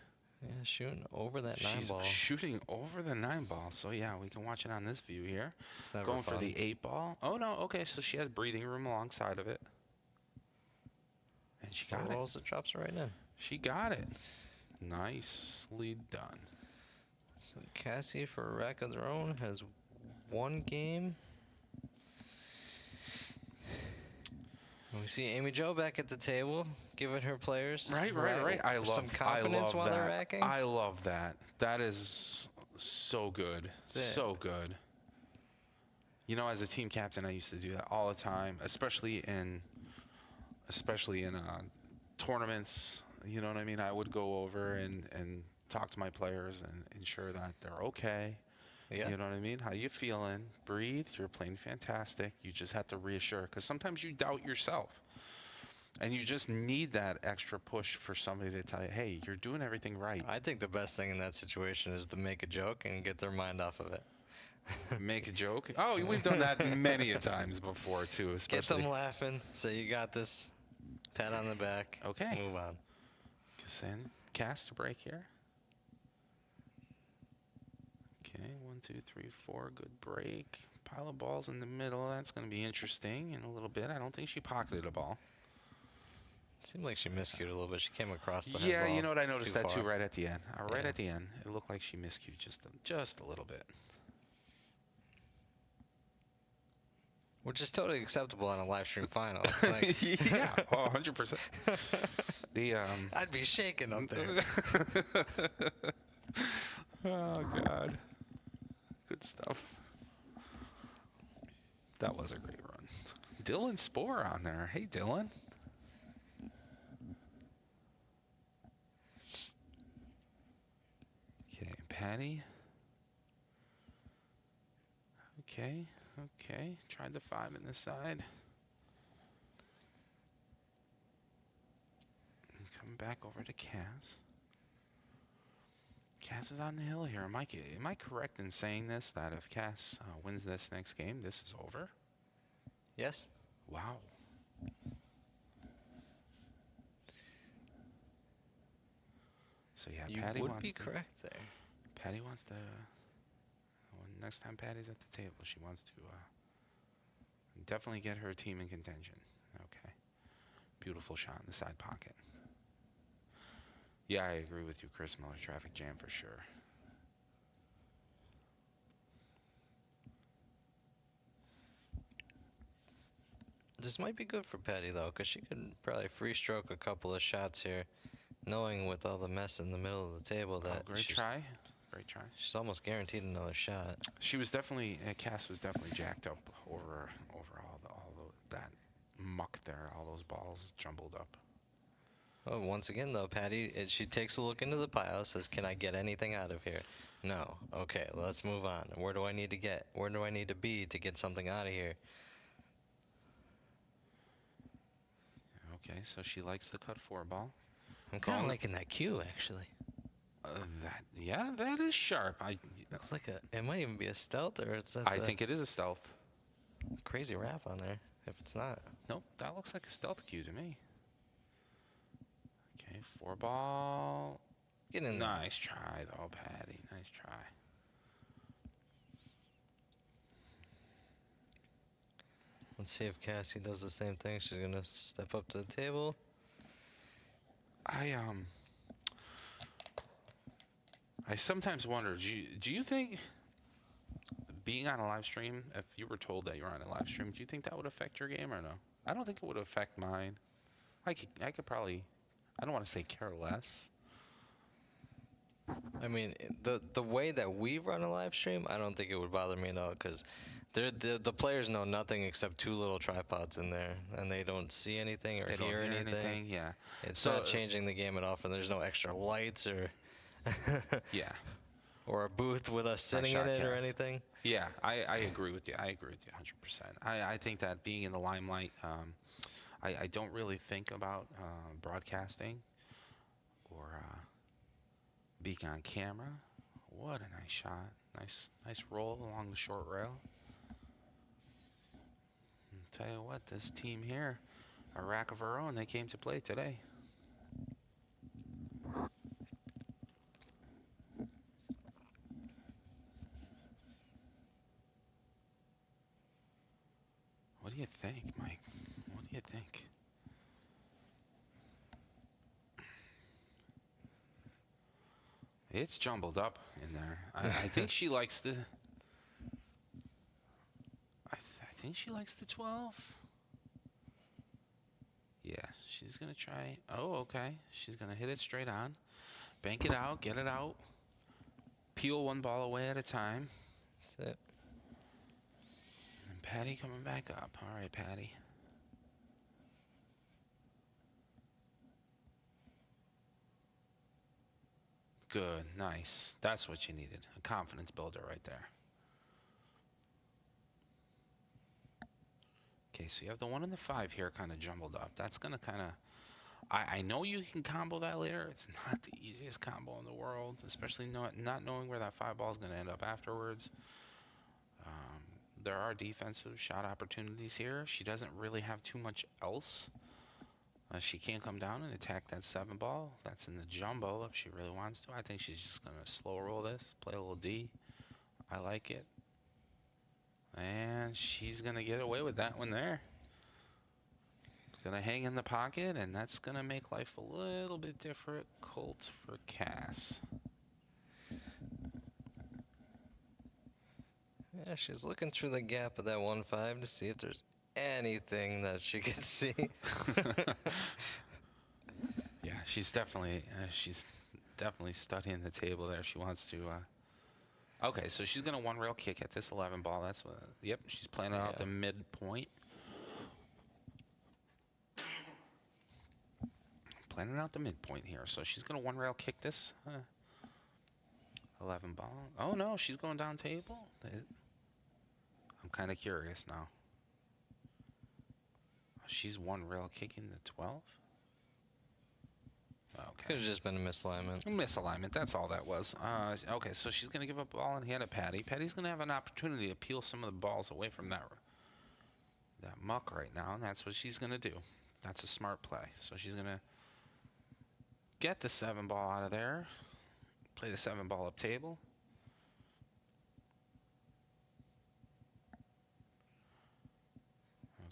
yeah, shooting over that 9 She's ball. shooting over the 9 ball. So, yeah, we can watch it on this view here. It's never Going for fun. the 8 ball. Oh, no. Okay, so she has breathing room alongside of it. And she got it. Rolls it, drops it right in. She got it. Nicely done. So Cassie, for a rack of their own, has 1 game. And we see Amy Jo back at the table, giving her players Right. some confidence while they're racking. I love that. That is so good. That's it. So good. You know, as a team captain, I used to do that all the time, especially in tournaments. You know what I mean? I would go over and talk to my players and ensure that they're okay. Yeah. You know what I mean? How you feeling? Breathe. You're playing fantastic. You just have to reassure, because sometimes you doubt yourself. And you just need that extra push for somebody to tell you, hey, you're doing everything right. I think the best thing in that situation is to make a joke and get their mind off of it. Make a joke. Oh, we've done that many a times before, too, Get especially. them laughing. Say, you got this. Pat on the back. Okay. Move on. Because then, cast a break here. Okay, 1, 2, 3, 4. Good break. Pile of balls in the middle. That's going to be interesting in a little bit. I don't think she pocketed a ball. Seemed like she miscued a little bit. She came across the Yeah, head ball you know what? I noticed too that too far. right at the end. Right Yeah. at the end, it looked like she miscued just a little bit. Which is totally acceptable on a live stream final. Like, Yeah, 100%. The I'd be shaking up there. Oh God, good stuff. That was a great run. Dylan Spore on there. Hey, Dylan. Okay, Patty. Okay. Tried the 5 in the side. And coming back over to Cass. Cass is on the hill here. Am I correct in saying this, that if Cass wins this next game, this is over? Yes. Wow. So yeah, You Patty would wants be to, correct there. Patty wants to. When next time Patty's at the table, she wants to definitely get her team in contention. Okay. Beautiful shot in the side pocket. Yeah, I agree with you, Chris Miller. Traffic jam for sure. This might be good for Patty, though, because she could probably free stroke a couple of shots here, knowing with all the mess in the middle of the table that Great try. Great try. she's almost guaranteed another shot. She was definitely, Cass was definitely jacked up over all that muck there, all those balls jumbled up. Oh, once again though, Patty, she takes a look into the pile, says, "Can I get anything out of here?" No. Okay, let's move on. Where do I need to get? Where do I need to be to get something out of here? Okay, so she likes the cut 4 ball. I'm kind of Going- liking that cue actually. That is sharp. Looks like it might even be a stealth, or it's I think it is a stealth. crazy wrap on there. If it's not, Nope, that looks like a stealth cue to me. Okay, 4 ball. get in there. Nice try though, Patty. Nice try. Let's see if Cassie does the same thing. She's gonna step up to the table. I sometimes wonder, do you think being on a live stream, if you were told that you're on a live stream, do you think that would affect your game or no? I don't think it would affect mine. I could probably, I don't want to say care less. I mean, the way that we run a live stream, I don't think it would bother me at all, because the players know nothing except 2 little tripods in there, and they don't see anything or They don't hear hear anything. yeah. It's So, not changing the game at all. For there's no extra lights or Yeah. or a booth with us sitting in it or shotcast. anything. Yeah, I agree with you. I agree with you 100%. I think that being in the limelight, I don't really think about broadcasting or being on camera. What a nice shot. Nice roll along the short rail. And tell you what, this team here, a rack of our own, they came to play today. What do you think, Mike? What do you think? It's jumbled up in there. I think she likes the. I think she likes the 12. Yeah, she's gonna try. Oh, okay. She's gonna hit it straight on, bank it out, get it out, peel 1 ball away at a time. That's it. And Patty coming back up. All right, Patty. Good, nice. That's what you needed. A confidence builder right there. Okay, so you have the 1 and the 5 here kind of jumbled up. That's going to kind of... I know you can combo that later. It's not the easiest combo in the world, especially not knowing where that 5 ball is going to end up afterwards. There are defensive shot opportunities here. She doesn't really have too much else. She can't come down and attack that 7 ball. That's in the jumbo if she really wants to. I think she's just going to slow roll this, play a little D. I like it. And she's going to get away with that one there. It's going to hang in the pocket, and that's going to make life a little bit difficult for Cass. Yeah, she's looking through the gap of that 1-5 to see if there's anything that she can see. Yeah, she's definitely studying the table there. She wants to. Okay, so she's gonna 1 rail kick at this 11 ball. That's what. Yep, she's planning out the midpoint. Planning out the midpoint here. So she's gonna 1 rail kick this 11 ball. Oh no, she's going down table. I'm kind of curious now. She's 1 rail kicking the 12. Okay. Could have just been a misalignment. Misalignment, that's all that was. Okay, so she's going to give a ball in hand to Patty. Patty's going to have an opportunity to peel some of the balls away from that muck right now, and that's what she's going to do. That's a smart play. So she's going to get the 7 ball out of there, play the 7 ball up table.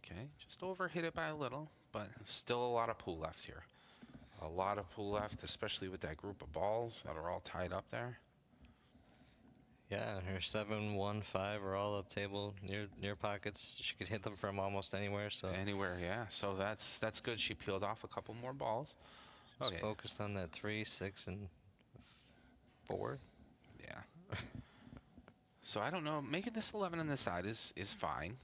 Okay, just overhit it by a little, but still a lot of pool left here. A lot of pool left, especially with that group of balls that are all tied up there. Yeah, her 7, 1, 5 are all up table near pockets. She could hit them from almost anywhere. So Anywhere, yeah. So that's good. She peeled off a couple more balls. just focused on that 3, 6, and 4. Yeah. So I don't know. Making this 11 on the side is fine.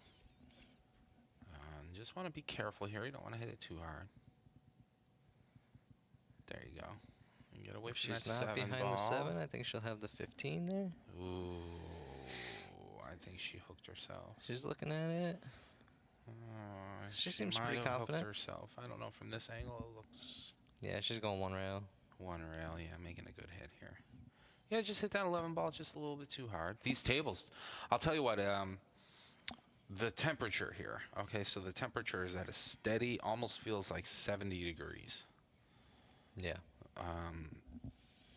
just want to be careful here. You don't want to hit it too hard. There you go. And get away If from that she's not 7 behind ball. the 7, I think she'll have the 15 there. Ooh, I think she hooked herself. She's looking at it. She seems might pretty have confident. Hooked herself. I don't know. From this angle, it looks Yeah, she's going one rail. one rail. Yeah, making a good hit here. Yeah, just hit that 11 ball just a little bit too hard. These tables, I'll tell you what. The temperature here. Okay, so the temperature is at a steady, almost feels like 70 degrees. Yeah.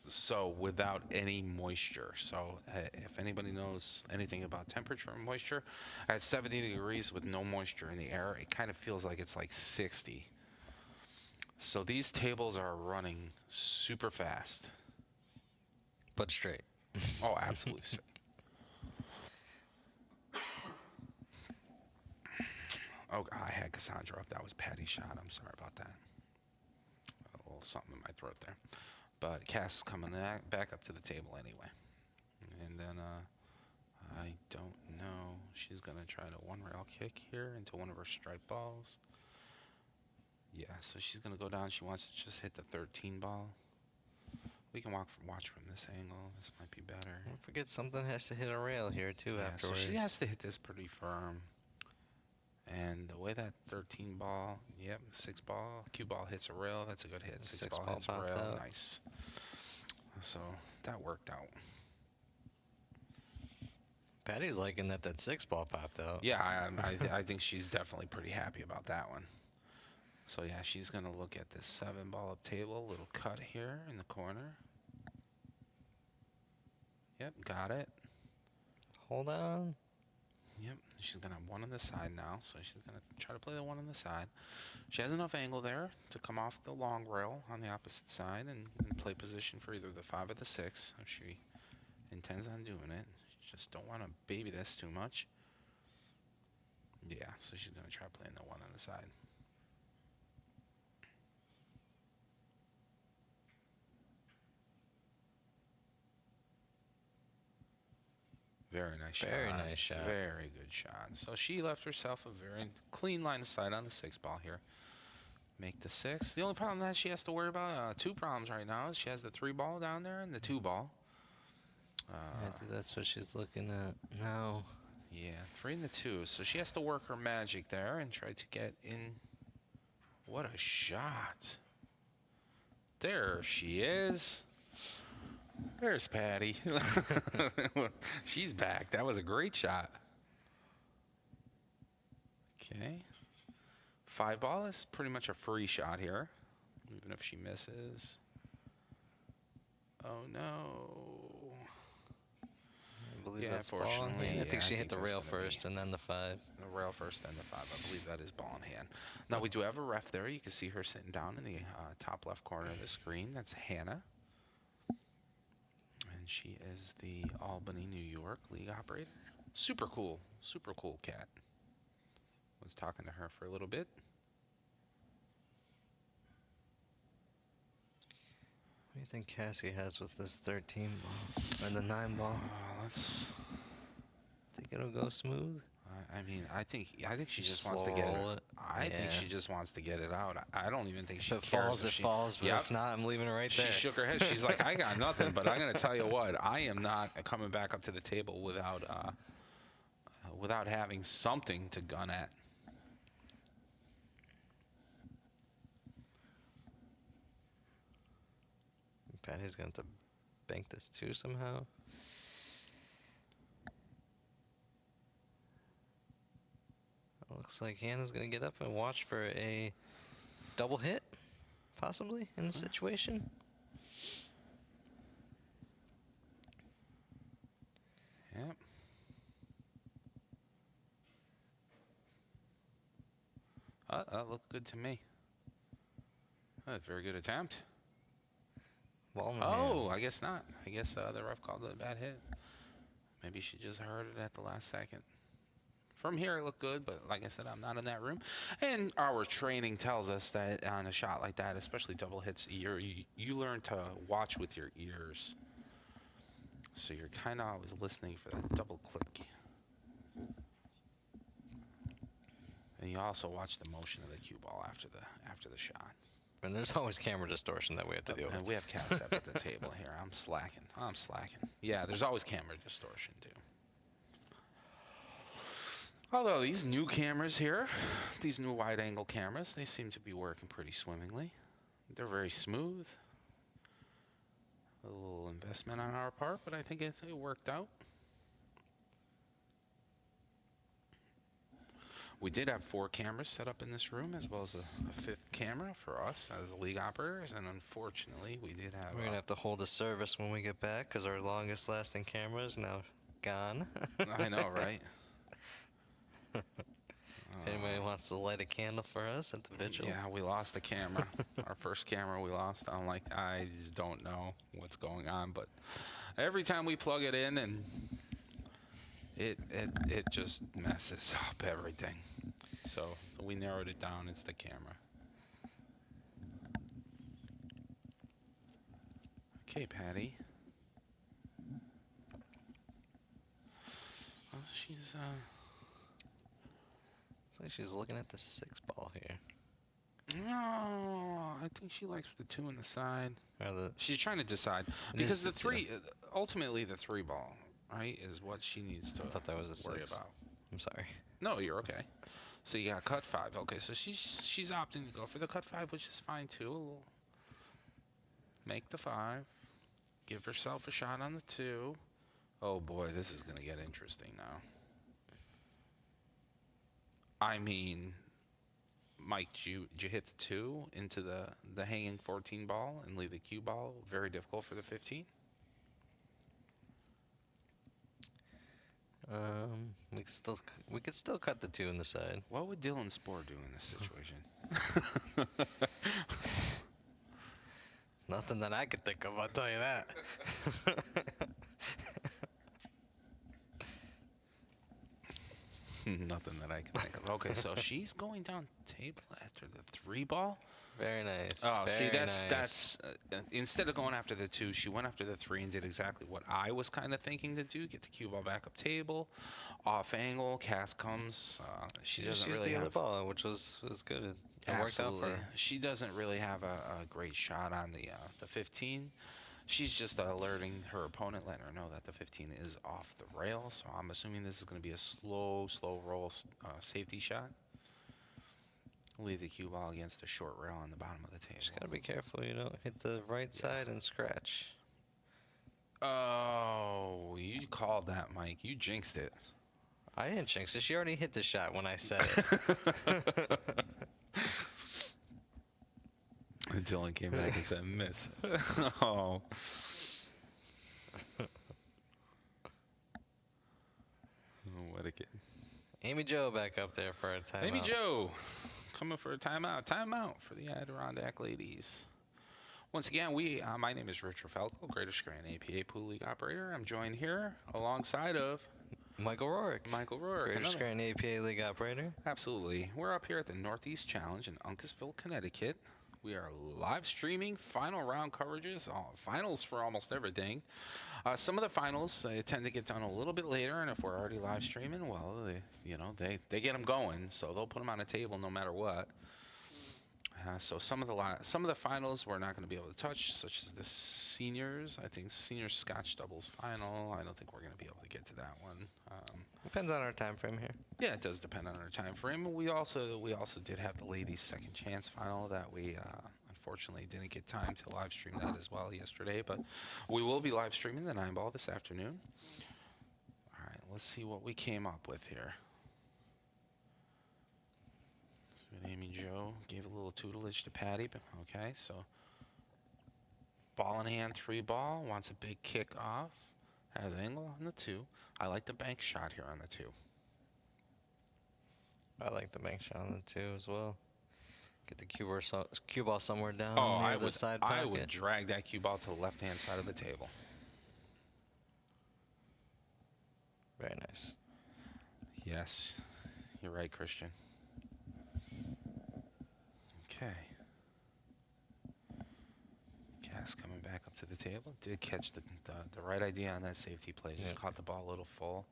So without any moisture. So if anybody knows anything about temperature and moisture, at 70 degrees with no moisture in the air, it kind of feels like it's like 60. So these tables are running super fast. But straight. Oh, absolutely straight. Oh, I had Cassandra up. That was Patty's shot. I'm sorry about that. A little something in my throat there. But Cass coming back up to the table anyway. And then I don't know. She's going to try to one rail kick here into one of her striped balls. Yeah, so she's going to go down. She wants to just hit the 13 ball. We can watch from this angle. This might be better. Don't forget something has to hit a rail here too afterwards. So she has to hit this pretty firm. And the way that 13 ball, yep, 6 ball, cue ball hits a rail. That's a good hit. 6 ball hits a rail. Out. Nice. So that worked out. Patty's liking that 6 ball popped out. Yeah, I think she's definitely pretty happy about that one. So yeah, she's going to look at this 7 ball up table. Little cut here in the corner. Yep, got it. Hold on. Yep, she's going to have 1 on the side now, so she's going to try to play the 1 on the side. She has enough angle there to come off the long rail on the opposite side and play position for either the 5 or the 6 if she intends on doing it. She just don't want to baby this too much. Yeah, so she's going to try playing the 1 on the side. Very nice shot. Very nice shot. Very good shot. So she left herself a very clean line of sight on the 6 ball here. Make the 6. The only problem that she has to worry about, 2 problems right now, is she has the 3 ball down there and the 2 ball. I think that's what she's looking at now. Yeah, 3 and the 2. So she has to work her magic there and try to get in. What a shot. There she is. There's Patty. She's back. That was a great shot. Okay. 5 ball is pretty much a free shot here, even if she misses. Oh, no. I believe that's ball in hand. I think she hit the rail first and then the 5. The rail first, then the 5. I believe that is ball in hand. Now, we do have a ref there. You can see her sitting down in the top left corner of the screen. That's Hannah. And she is the Albany, New York league operator. Super cool cat. Was talking to her for a little bit. What do you think Cassie has with this 13 ball or the 9 ball? Let's. Think it'll go smooth? I mean, I think she just wants to get it. I think she just wants to get it out. I don't even think she if it cares. Falls, it falls. But if not, I'm leaving it right there. She shook her head. She's like, I got nothing. But I'm gonna tell you what. I am not coming back up to the table without having something to gun at. Patty's going to bank this too somehow. Looks like Hannah's going to get up and watch for a double hit, possibly, in the situation. Yep. That looked good to me. Very good attempt. Ball in Oh, hand. I guess not. I guess the ref called it a bad hit. Maybe she just heard it at the last second. From here, it looked good, but like I said, I'm not in that room. And our training tells us that on a shot like that, especially double hits, you learn to watch with your ears. So you're kind of always listening for that double click. And you also watch the motion of the cue ball after the shot. And there's always camera distortion that we have to deal And with. we have Cass up at the table here. I'm slacking. Yeah, there's always camera distortion too. Although these new cameras here, these new wide-angle cameras, they seem to be working pretty swimmingly. They're very smooth. A little investment on our part, but I think it worked out. We did have 4 cameras set up in this room, as well as a 5th camera for us as league operators, and unfortunately, we did have... We're going to have to hold a service when we get back, because our longest-lasting camera is now gone. I know, right? Anybody wants to light a candle for us at the vigil? Yeah, we lost the camera. Our first camera we lost. I just don't know what's going on, but every time we plug it in, and it just messes up everything. So we narrowed it down. It's the camera. Okay, Patty. Well, she's Looks like she's looking at the 6 ball here. No, I think she likes the 2 on the side. Or the She's trying to decide It because is the the 3, ultimately the 3 ball, right, is what she needs to I thought that was a worry 6. about. I'm sorry. No, you're okay. So you got cut 5. Okay, so she's opting to go for the cut 5, which is fine too. Make the 5. Give herself a shot on the 2. Oh boy, this is gonna get interesting now. I mean, Mike, did you hit the 2 into the hanging 14 ball and leave the cue ball very difficult for the 15? We could still cut the 2 in the side. What would Dylan Spohr do in this situation? Nothing that I could think of, I'll tell you that. Nothing that I can think of. Okay, so she's going down table after the 3 ball. Very nice. Oh, see, very that's nice. instead of going after the 2, she went after the 3 and did exactly what I was kind of thinking to do: get the cue ball back up table, off angle. Cass comes. She doesn't used really the other have. ball, which was good. It worked out Absolutely. for her. She doesn't really have a great shot on the 15. She's just alerting her opponent, letting her know that the 15 is off the rail. So I'm assuming this is going to be a slow roll safety shot. Leave the cue ball against the short rail on the bottom of the table. Just gotta be careful, you don't hit the right side and scratch. Oh, you called that, Mike. You jinxed it. I didn't jinx it. She already hit the shot when I said it. And Dylan came back and said, miss. Oh. What a kid. Amy Jo back up there for a timeout. Amy Jo coming for a timeout. Timeout for the Adirondack ladies. Once again, my name is Richard Falco, Greater Scranton APA Pool League operator. I'm joined here alongside of Michael Rourke. Michael Rourke. Greater another- Scranton APA League operator. Absolutely. We're up here at the Northeast Challenge in Uncasville, Connecticut. We are live streaming final round coverages, finals for almost everything. Some of the finals they tend to get done a little bit later, and if we're already live streaming, well, they get them going, so they'll put them on a table no matter what. So some of the finals we're not going to be able to touch, such as the seniors. I think seniors Scotch doubles final. I don't think we're going to be able to get to that one. Depends on our time frame here. Yeah, it does depend on our time frame. We also did have the ladies' second chance final that we unfortunately didn't get time to live stream that as well yesterday, but we will be live streaming the 9 ball this afternoon. All right, let's see what we came up with here. So Amy Jo gave a little tutelage to Patty. Okay, so ball in hand, 3 ball, wants a big kick off. Has angle on the 2. I like the bank shot here on the 2. I like the bank shot on the 2 as well. Get the cue ball somewhere down Oh, near the side pocket. I would drag that cue ball to the left-hand side of the table. Very nice. Yes, you're right, Christian. Okay. Cass coming back up to the table. Did catch the right idea on that safety play. Just caught the ball a little full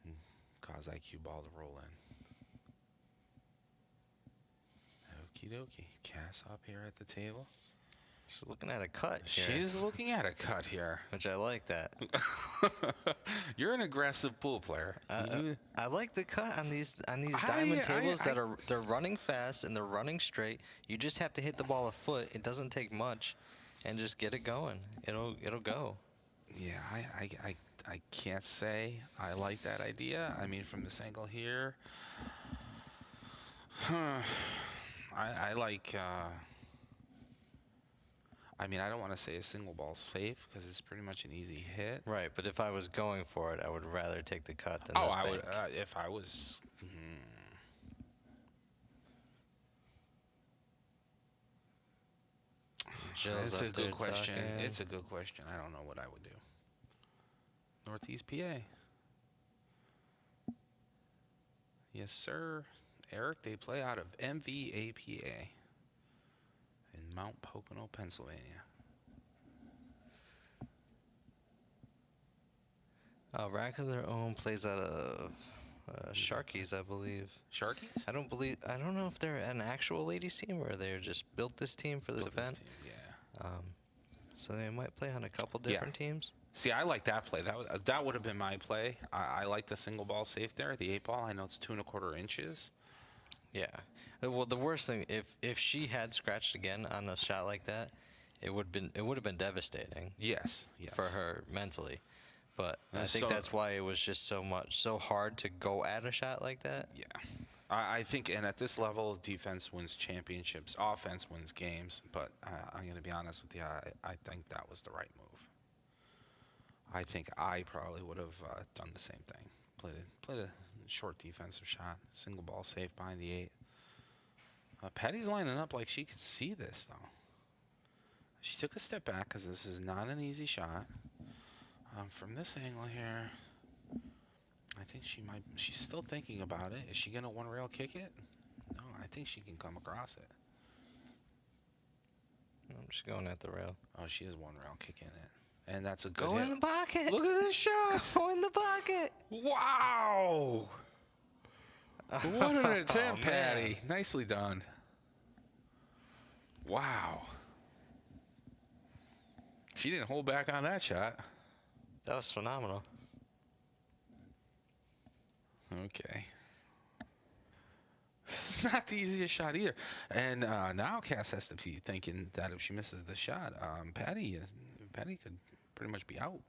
and caused that cue ball to roll in. Okie dokie. Cass up here at the table. She's looking at a cut here, She's looking at a cut here. which I like that. You're an aggressive pool player. I like the cut on these diamond tables that they're running fast and they're running straight. You just have to hit the ball a foot. It doesn't take much, and just get it going. It'll go. Yeah, I can't say I like that idea. I mean, from this angle here, I like. I mean, I don't want to say a single ball safe because it's pretty much an easy hit. Right, but if I was going for it, I would rather take the cut than Oh, this I bank. would if I was. Jill's It's up a there good question. talking. It's a good question. I don't know what I would do. Northeast PA. Yes, sir. Eric, they play out of MVAPA in Mount Pocono, Pennsylvania. Rack of Their Own plays out of Sharkies, I believe. Sharkies? I don't know if they're an actual ladies team or they're just built this team for this Built this event. team, yeah. So they might play on a couple different teams. See, I like that play. That would have been my play. I like the single ball safe there. The 8-ball, I know it's 2¼ inches. Yeah. Well, the worst thing, if she had scratched again on a shot like that, it would have been devastating. Yes. For her mentally. But I That's think so- that's why it was just so hard to go at a shot like that. Yeah. I think, and at this level, defense wins championships, offense wins games. But I'm going to be honest with you, I think that was the right move. I think I probably would have done the same thing. Played a short defensive shot, single ball safe behind the 8. Patty's lining up like she could see this, though. She took a step back because this is not an easy shot. From this angle here, I think she's still thinking about it. Is she going to one-rail kick it? No, I think she can come across it. I'm just going at the rail. Oh, she is one-rail kicking it. And that's a good Go hit. in the pocket. Look at this shot. Go in the pocket. Wow. What an attempt, man. Patty. Nicely done. Wow. She didn't hold back on that shot. That was phenomenal. Okay. This is not the easiest shot either. And now Cass has to be thinking that if she misses the shot, Patty could pretty much be out.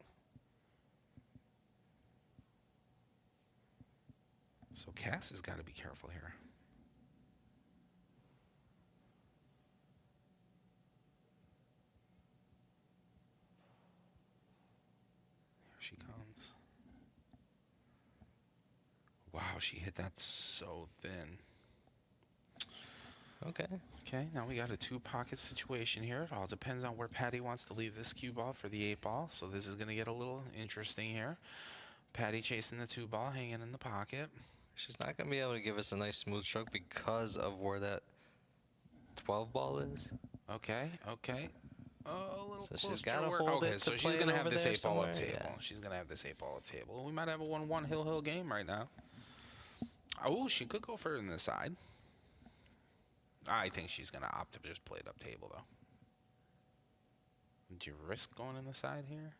So Cass has got to be careful here. Here she comes. Wow, she hit that so thin. Okay. Okay, now we got a 2-pocket situation here. It all depends on where Patty wants to leave this cue ball for the 8-ball. So this is going to get a little interesting here. Patty chasing the 2-ball, hanging in the pocket. She's not going to be able to give us a nice smooth stroke because of where that 12 ball is. Okay. Oh, a little So closer she's got to to work. hold Okay, it so to she's play going it to have over this there 8-ball up somewhere. table. Yeah. She's going to have this 8-ball up table. We might have a 1-1 Hill game right now. Oh, she could go further than the side. I think she's going to opt to just play it up table, though. Would you risk going in the side here?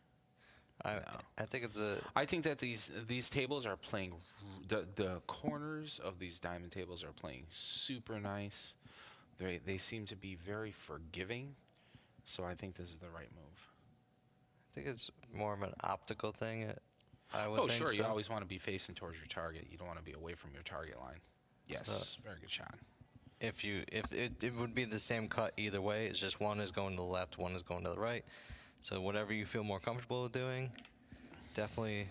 I think it's a... I think that these tables are playing, the corners of these diamond tables are playing super nice. They seem to be very forgiving, so I think this is the right move. I think it's more of an optical thing. I would Oh, think sure. so. You always want to be facing towards your target. You don't want to be away from your target line. Yes, very good shot. If it would be the same cut either way. It's just one is going to the left, one is going to the right. So whatever you feel more comfortable doing, definitely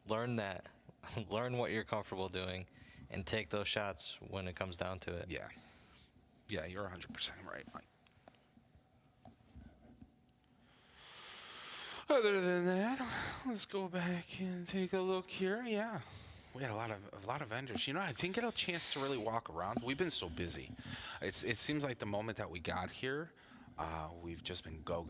learn that. Learn what you're comfortable doing, and take those shots when it comes down to it. Yeah, you're 100% right, Mike. Other than that, let's go back and take a look here. Yeah, we had a lot of vendors. You know, I didn't get a chance to really walk around. We've been so busy. It seems like the moment that we got here, we've just been go.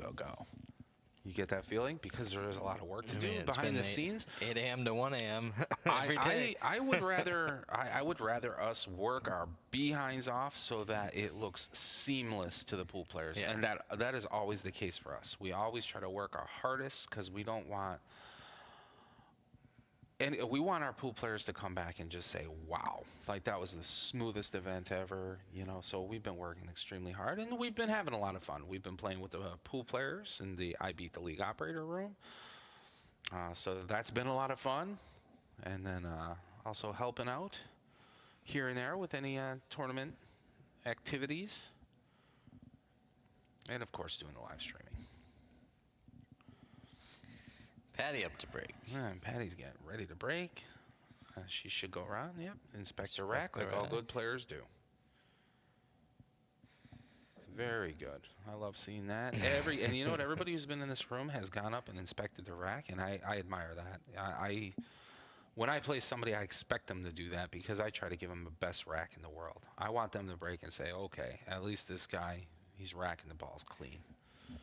Mm-hmm. You get that feeling because there is a lot of work to I do mean, it's behind been the scenes. 8 a.m. to 1 a.m. every day. I would rather us work our behinds off so that it looks seamless to the pool players, Yeah. and that is always the case for us. We always try to work our hardest because we don't want. And we want our pool players to come back and just say, wow, like that was the smoothest event ever, you know. So we've been working extremely hard and we've been having a lot of fun. We've been playing with the pool players in the I Beat the League operator room. So that's been a lot of fun. And then also helping out here and there with any tournament activities. And of course, doing the live streaming. Patty up to break. And Patty's getting ready to break. She should go around, yep, inspect the rack the like all rack. good players do. Very good. I love seeing that. And you know what? Everybody who's been in this room has gone up and inspected the rack, and I admire that. When I play somebody, I expect them to do that because I try to give them the best rack in the world. I want them to break and say, okay, at least this guy, he's racking the balls clean.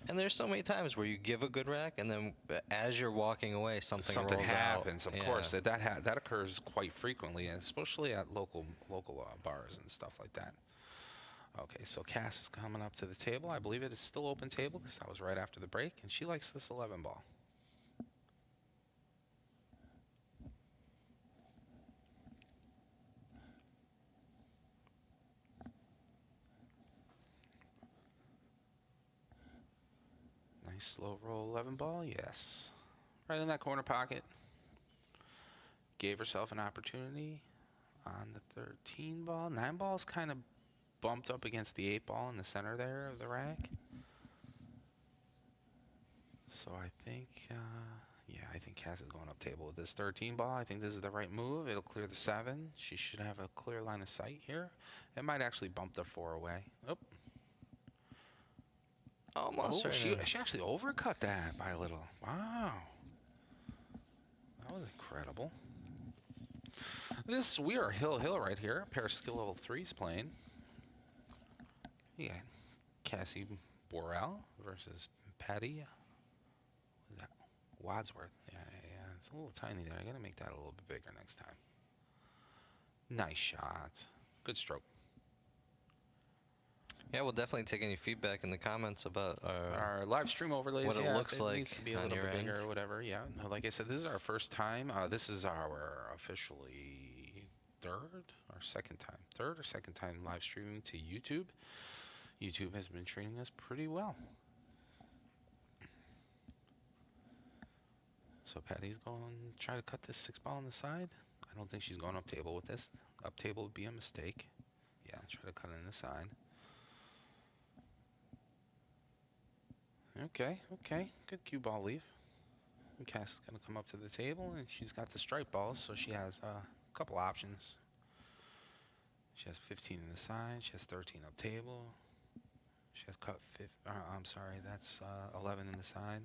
And there's so many times where you give a good rack, and then as you're walking away, something rolls happens. out. Of course, that occurs quite frequently, and especially at local bars and stuff like that. Okay, so Cass is coming up to the table. I believe it is still open table because that was right after the break, and she likes this 11 ball. Nice slow roll 11 ball, yes. Right in that corner pocket. Gave herself an opportunity on the 13 ball. 9 ball is kind of bumped up against the 8 ball in the center there of the rack. So I think, I think Cass is going up table with this 13 ball. I think this is the right move. It'll clear the 7. She should have a clear line of sight here. It might actually bump the 4 away. Oh. Almost. Oh, she actually overcut that by a little. Wow. That was incredible. We are hill right here. A pair of skill level 3s playing. Yeah. Cassie Borrell versus Patty. What is that? Wadsworth. Yeah. It's a little tiny there. I got to make that a little bit bigger next time. Nice shot. Good stroke. Yeah, we'll definitely take any feedback in the comments about our live stream overlays. what it looks like needs to be a on little your bit bigger end. or whatever. Yeah, no, like I said, this is our first time. This is our officially third or second time live streaming to YouTube. YouTube has been treating us pretty well. So Patty's going to try to cut this 6 ball on the side. I don't think she's going up table with this. Up table would be a mistake. Yeah, try to cut it in the side. Okay. Good cue ball leave. And Cass is going to come up to the table, and she's got the stripe balls, so she has a couple options. She has 15 in the side. She has 13 up table. She has cut 11 in the side.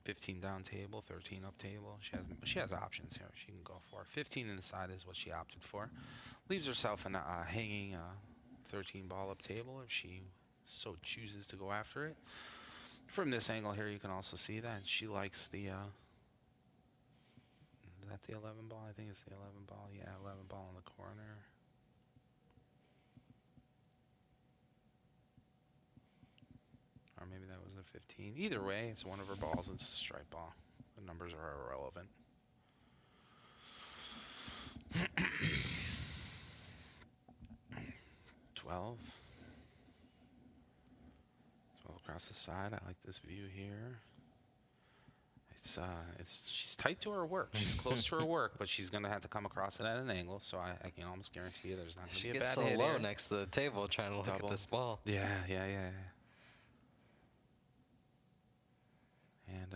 15 down table, 13 up table. She has options here. She can go for 15 in the side is what she opted for. Leaves herself an hanging 13 ball up table if she so chooses to go after it. From this angle here, you can also see that she likes the. Is that the 11 ball? I think it's the 11 ball. Yeah, 11 ball in the corner. Or maybe that was a 15. Either way, it's one of her balls. It's a stripe ball. The numbers are irrelevant. $12 across the side. I like this view here. She's tight to her work. She's close to her work, but she's gonna have to come across it at an angle. So I can almost guarantee you there's not gonna be a bad hit. She gets so low here. next to the table trying to look at this ball. Yeah. And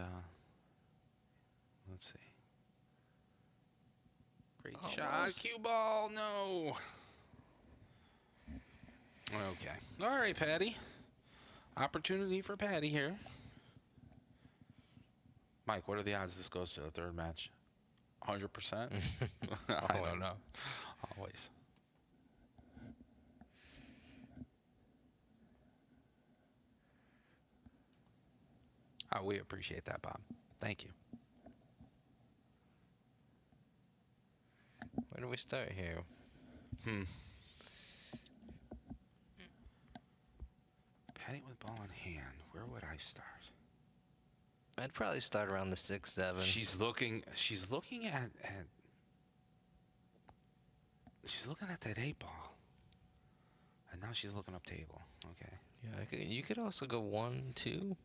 let's see. Great shot. Cue ball. No. Okay. All right, Patty. Opportunity for Patty here. Mike, what are the odds this goes to the third match? 100%? I don't know. Always. Oh, we appreciate that, Bob. Thank you. Where do we start here? Patty with ball in hand. Where would I start? I'd probably start around the 6-7. She's looking at she's looking at that 8-ball. And now she's looking up table. Okay. Yeah, you could also go 1-2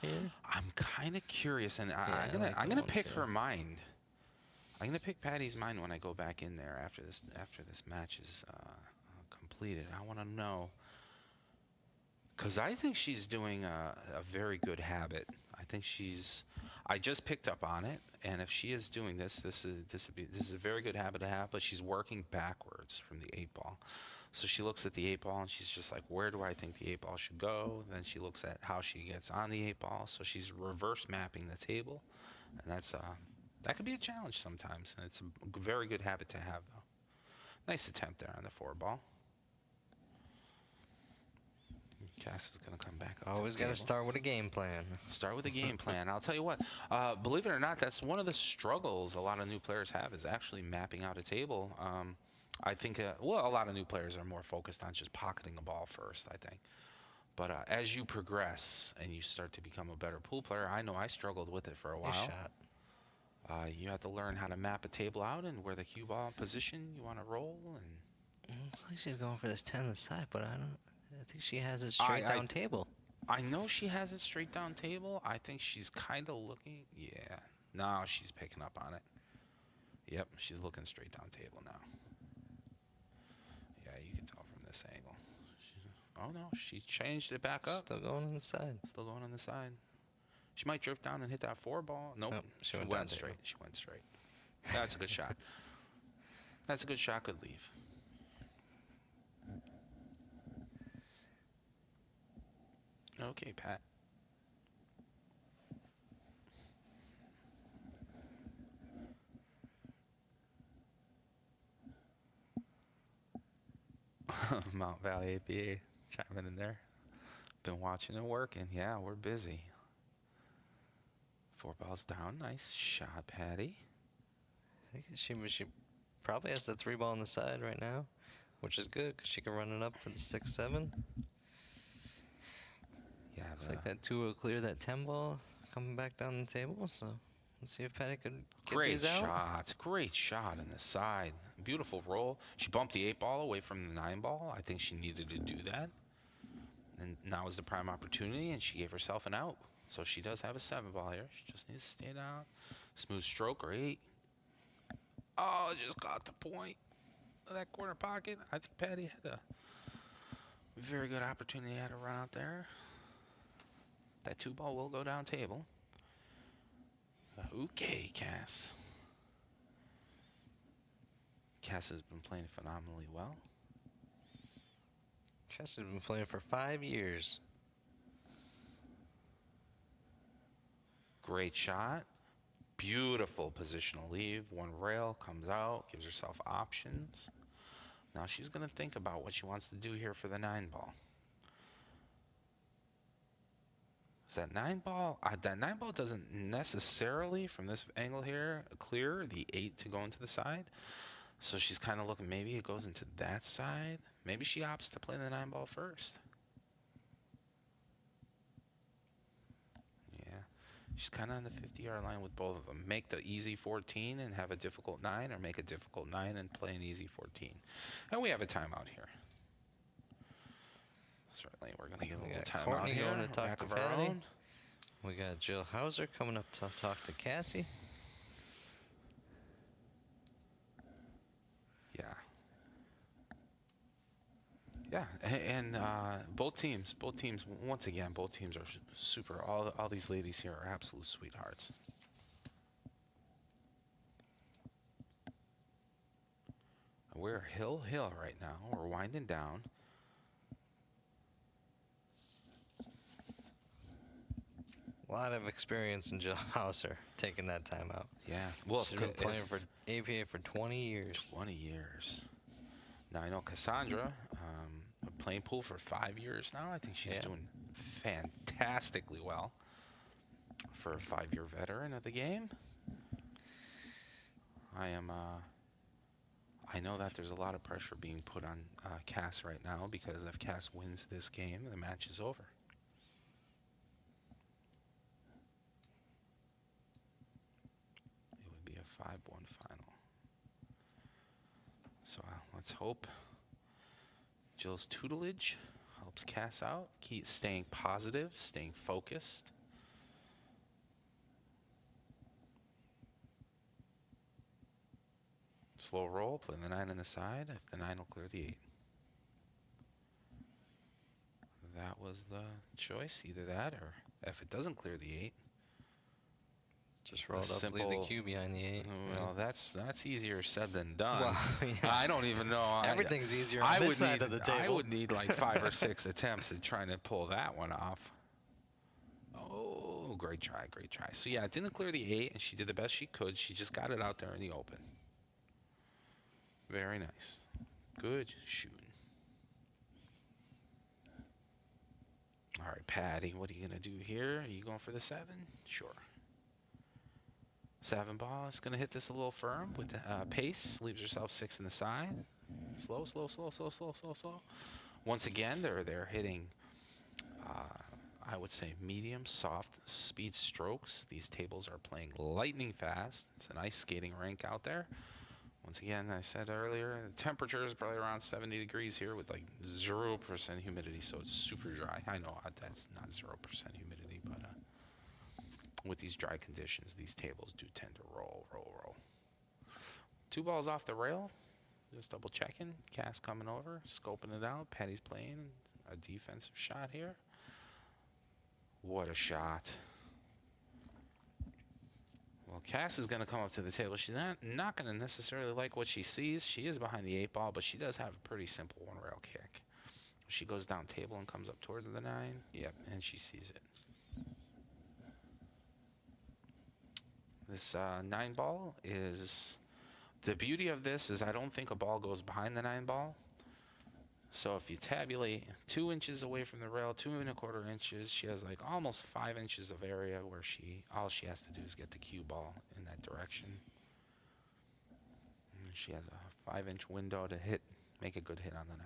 here. I'm kind of curious, and I like I'm the gonna 1-2. pick her mind. I'm gonna pick Patty's mind when I go back in there after this match is completed. I want to know, because I think she's doing a very good habit. I just picked up on it, and if she is doing this is a very good habit to have. But she's working backwards from the 8-ball. So she looks at the 8-ball and she's just like, where do I think the 8-ball should go? Then she looks at how she gets on the 8-ball. So she's reverse mapping the table, and that could be a challenge sometimes. And it's a very good habit to have, though. Nice attempt there on the 4-ball. Cass is going to come back up. Always got to start with a game plan. Start with a game plan. I'll tell you what, believe it or not, that's one of the struggles a lot of new players have, is actually mapping out a table. I think, a lot of new players are more focused on just pocketing the ball first, I think. But as you progress and you start to become a better pool player, I know I struggled with it for a while. Shot. You have to learn how to map a table out and where the cue ball position you want to roll. And Looks like she's going for this 10 to the side, but I think she has it straight down table. I know she has it straight down table. I think she's kind of looking. Yeah. No, she's picking up on it. Yep, she's looking straight down table now. Yeah, you can tell from this angle. Oh, no, she changed it back up. Still going on the side. Still going on the side. She might drift down and hit that 4-ball. Nope, she went down straight. table. She went straight. That's a good shot. That's a good shot, good leave. Okay, Pat. Mount Valley APA chiming in there. Been watching and working. Yeah, we're busy. 4 balls down. Nice shot, Patty. I think she probably has the 3-ball on the side right now, which is good because she can run it up for the 6-7. Yeah, Looks like that 2 will clear that 10-ball coming back down the table. So let's see if Patty could get great these out. shot. Great shot on the side. Beautiful roll. She bumped the 8-ball away from the 9-ball. I think she needed to do that. And now is the prime opportunity, and she gave herself an out. So she does have a 7-ball here. She just needs to stay down. Smooth stroke, great. Oh, just got the point of that corner pocket. I think Patty had a very good opportunity to run out there. That 2-ball will go down table. Okay, Cass. Cass has been playing phenomenally well. Cass has been playing for 5 years. Great shot. Beautiful positional leave. 1 rail comes out, gives herself options. Now she's going to think about what she wants to do here for the 9-ball. Is that 9-ball? That 9-ball doesn't necessarily, from this angle here, clear the 8 to go into the side. So she's kind of looking, maybe it goes into that side. Maybe she opts to play the 9-ball first. Yeah. She's kind of on the 50-yard line with both of them. Make the easy 14 and have a difficult 9, or make a difficult 9 and play an easy 14. And we have a timeout here. Certainly, we're going to give a little timeout Courtney here. going to talk Back to of our Patty. own. We got Jill Hauser coming up to talk to Cassie. Yeah. Yeah, and both teams, once again, both teams are super. All these ladies here are absolute sweethearts. We're hill right now. We're winding down. A lot of experience in Jill Hauser taking that time out. Yeah, well, She's been playing for APA for 20 years. 20 years. Now I know Cassandra, playing pool for 5 years now. I think she's doing fantastically well. for a 5-year veteran of the game. I know that there's a lot of pressure being put on Cass right now, because if Cass wins this game, the match is over. It would be a 5-1 final. So let's hope Jill's tutelage helps Cass out. Keep staying positive, staying focused. Slow roll, play the 9 on the side. If the 9 will clear the 8. That was the choice, either that or if it doesn't clear the 8. Just roll it up, leave the cue behind the 8. Well, that's easier said than done. Well, yeah. I don't even know. Everything's easier on this side of the table. I would need like 5 or 6 attempts at trying to pull that one off. Oh, great try, great try. So yeah, it didn't clear the 8, and she did the best she could. She just got it out there in the open. Very nice. Good shooting. All right, Patty, what are you going to do here? Are you going for the 7? Sure. 7 ball is going to hit this a little firm with pace. Leaves herself 6 in the side. Slow, slow, slow, slow, slow, slow, slow. Once again, they're hitting, I would say, medium, soft speed strokes. These tables are playing lightning fast. It's an ice skating rink out there. Once again, I said earlier, the temperature is probably around 70 degrees here with like 0% humidity, so it's super dry. I know that's not 0% humidity, but with these dry conditions, these tables do tend to roll. 2 balls off the rail. Just double checking. Cass coming over, scoping it out. Patty's playing a defensive shot here. What a shot. Well, Cass is going to come up to the table. She's not going to necessarily like what she sees. She is behind the 8 ball, but she does have a pretty simple 1-rail kick. She goes down table and comes up towards the 9. Yep, and she sees it. This 9 ball is... The beauty of this is I don't think a ball goes behind the 9 ball. So if you tabulate 2 inches away from the rail, 2 1/4 inches, she has like almost 5 inches of area where all she has to do is get the cue ball in that direction. And she has a 5-inch window to make a good hit on the 9.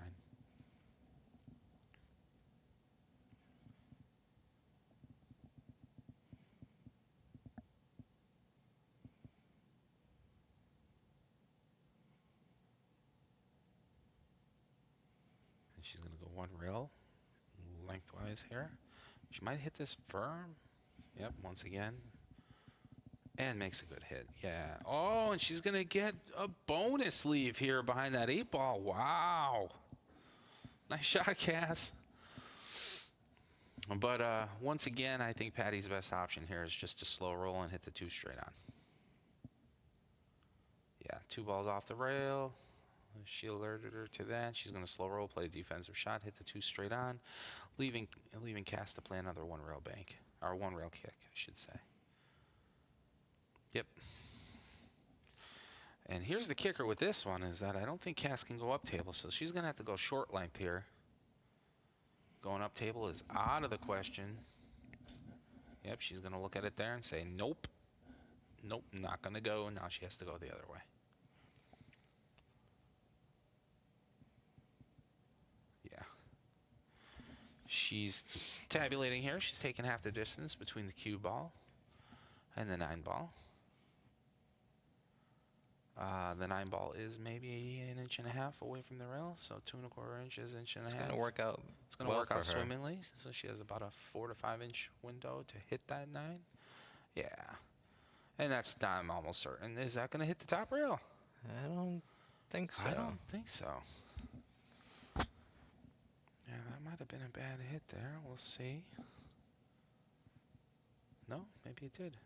She's going to go 1 rail lengthwise here. She might hit this firm. Yep, once again. And makes a good hit. Yeah. Oh, and she's going to get a bonus leave here behind that 8 ball. Wow. Nice shot, Cass. But once again, I think Patty's best option here is just to slow roll and hit the 2 straight on. Yeah, 2 balls off the rail. She alerted her to that. She's going to slow roll, play a defensive shot, hit the 2 straight on, leaving Cass to play another 1-rail bank, or 1-rail kick, I should say. Yep. And here's the kicker with this one is that I don't think Cass can go up table, so she's going to have to go short length here. Going up table is out of the question. Yep, she's going to look at it there and say, nope. Nope, not going to go. Now she has to go the other way. She's tabulating here. She's taking half the distance between the cue ball and the 9 ball. The 9 ball is maybe 1.5 inches away from the rail, so 2 1/4 inches, 1.5 inches. It's going to work out. It's going to work out swimmingly. So she has about a 4 to 5 inch window to hit that 9. Yeah, and that's I'm almost certain. Is that going to hit the top rail? I don't think so. I don't think so. Yeah, that might have been a bad hit there. We'll see. No, maybe it did.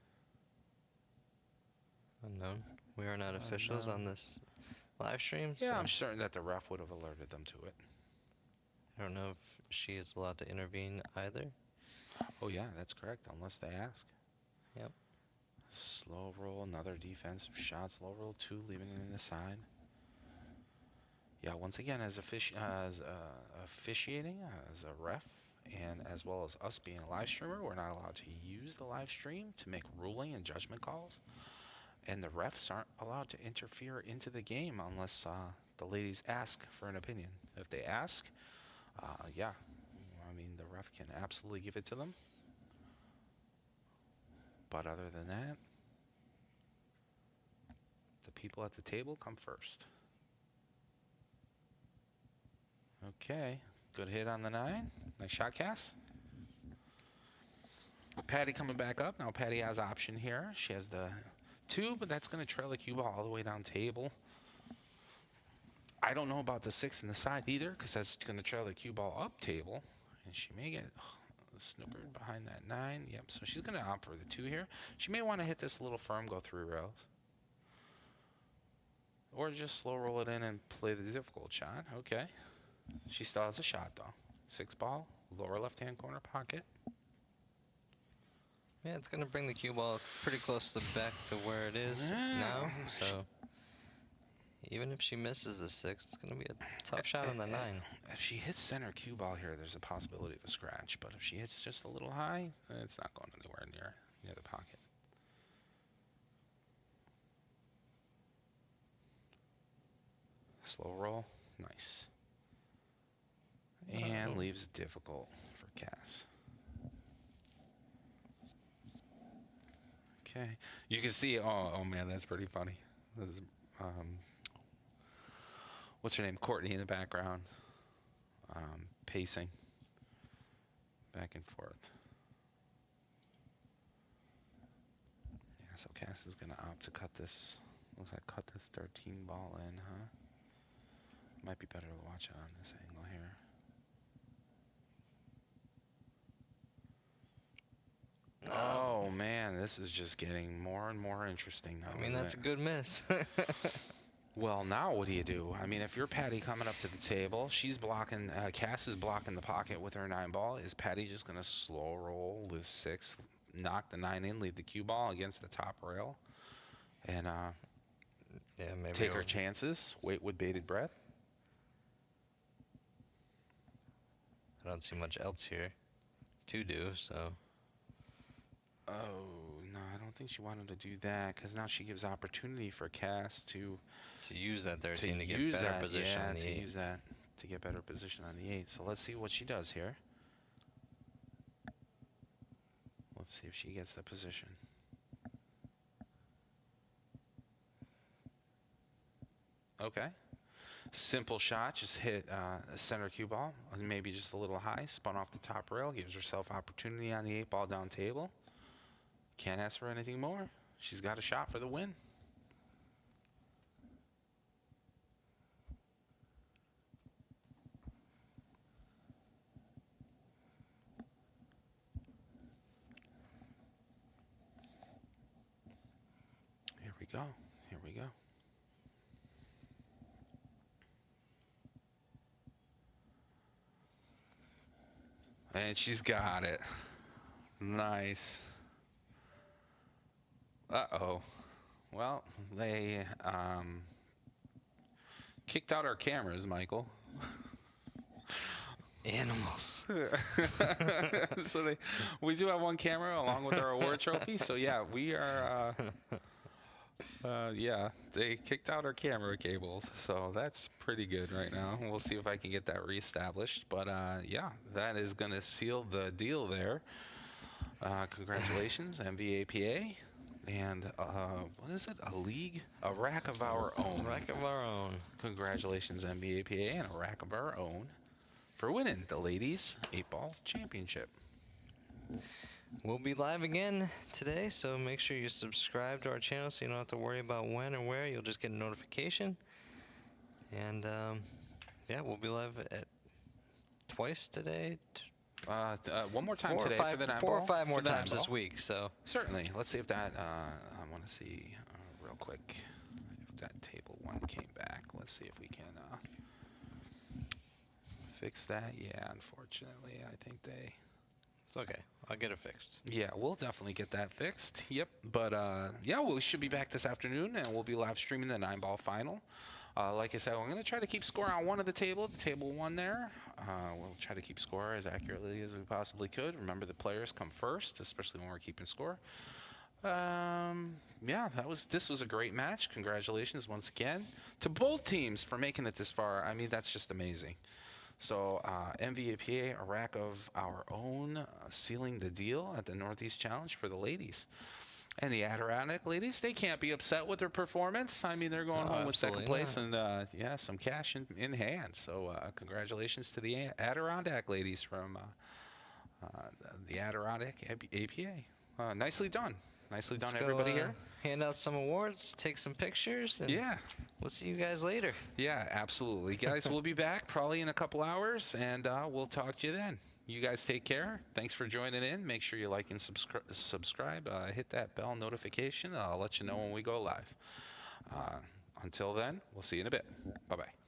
Unknown. We are not officials on this live stream. Yeah, so I'm certain that the ref would have alerted them to it. I don't know if she is allowed to intervene either. Oh, yeah, that's correct, unless they ask. Yep. Slow roll, another defensive shot. Slow roll 2, leaving it in the side. Yeah, once again, as officiating, as a ref, and as well as us being a live streamer, we're not allowed to use the live stream to make ruling and judgment calls. And the refs aren't allowed to interfere into the game unless the ladies ask for an opinion. If they ask, yeah, I mean, the ref can absolutely give it to them. But other than that, the people at the table come first. Okay, good hit on the 9. Nice shot, Cass. Patty coming back up. Now Patty has option here. She has the 2, but that's going to trail the cue ball all the way down table. I don't know about the 6 in the side either, because that's going to trail the cue ball up table. And she may get snookered behind that 9. Yep, so she's going to opt for the 2 here. She may want to hit this a little firm, go 3 rails. Or just slow roll it in and play the difficult shot. Okay. She still has a shot, though. 6 ball, lower left-hand corner pocket. Yeah, it's going to bring the cue ball pretty close to back to where it is now. So even if she misses the 6, it's going to be a tough shot on the 9. If she hits center cue ball here, there's a possibility of a scratch. But if she hits just a little high, it's not going anywhere near the pocket. Slow roll. Nice. And leaves difficult for Cass. Okay. You can see, oh man, that's pretty funny. This is, what's her name? Courtney in the background. Pacing. Back and forth. Yeah, so Cass is going to opt to cut this. Looks like cut this 13 ball in, huh? Might be better to watch it on this angle here. Oh man, this is just getting more and more interesting now. I mean, that's a good miss. Well, now what do you do? I mean, if you're Patty coming up to the table, she's blocking, Cass is blocking the pocket with her 9 ball. Is Patty just going to slow roll the 6, knock the 9 in, leave the cue ball against the top rail, and yeah, maybe take her chances, wait with bated breath? I don't see much else here to do, so. Oh, no, I don't think she wanted to do that, because now she gives opportunity for Cass to use that 13 to get better position on the 8. Use that to get better position on the 8. So let's see what she does here. Let's see if she gets the position. Okay. Simple shot, just hit a center cue ball, maybe just a little high, spun off the top rail, gives herself opportunity on the 8 ball down table. Can't ask for anything more. She's got a shot for the win. Here we go. Here we go. And she's got it. Nice. Uh-oh. Well, they kicked out our cameras, Michael. Animals. So we do have one camera along with our award trophy. So yeah, we are. Yeah, they kicked out our camera cables, so that's pretty good right now. We'll see if I can get that reestablished. But yeah, that is going to seal the deal there. Congratulations, MVAPA. And what is it? A league? A rack of our own. Rack of our own. Congratulations, MVAPA, and a rack of our own for winning the Ladies 8-Ball Championship. We'll be live again today, so make sure you subscribe to our channel so you don't have to worry about when or where. You'll just get a notification. And yeah, we'll be live at twice today. One more time today for the 9-ball. 4 or 5 more times this week. So certainly. Let's see if that. I want to see real quick if that table 1 came back. Let's see if we can fix that. Yeah, unfortunately, I think they. It's okay. I'll get it fixed. Yeah, we'll definitely get that fixed. Yep. But yeah, we should be back this afternoon, and we'll be live streaming the 9-ball final. Like I said, I'm going to try to keep score on one of the table 1 there. We'll try to keep score as accurately as we possibly could. Remember, the players come first, especially when we're keeping score. Yeah, this was a great match. Congratulations once again to both teams for making it this far. I mean, that's just amazing. So MVAPA, a rack of our own, sealing the deal at the Northeast Challenge for the ladies. And the Adirondack ladies, they can't be upset with their performance. I mean, they're going home with second place and, yeah, some cash in hand. So congratulations to the Adirondack ladies from the Adirondack APA. Nicely done. Nicely done, everybody here. Hand out some awards, take some pictures, and yeah, we'll see you guys later. Yeah, absolutely. Guys, we'll be back probably in a couple hours, and we'll talk to you then. You guys take care. Thanks for joining in. Make sure you like and subscribe. Hit that bell notification. I'll let you know when we go live. Until then, we'll see you in a bit. Bye-bye.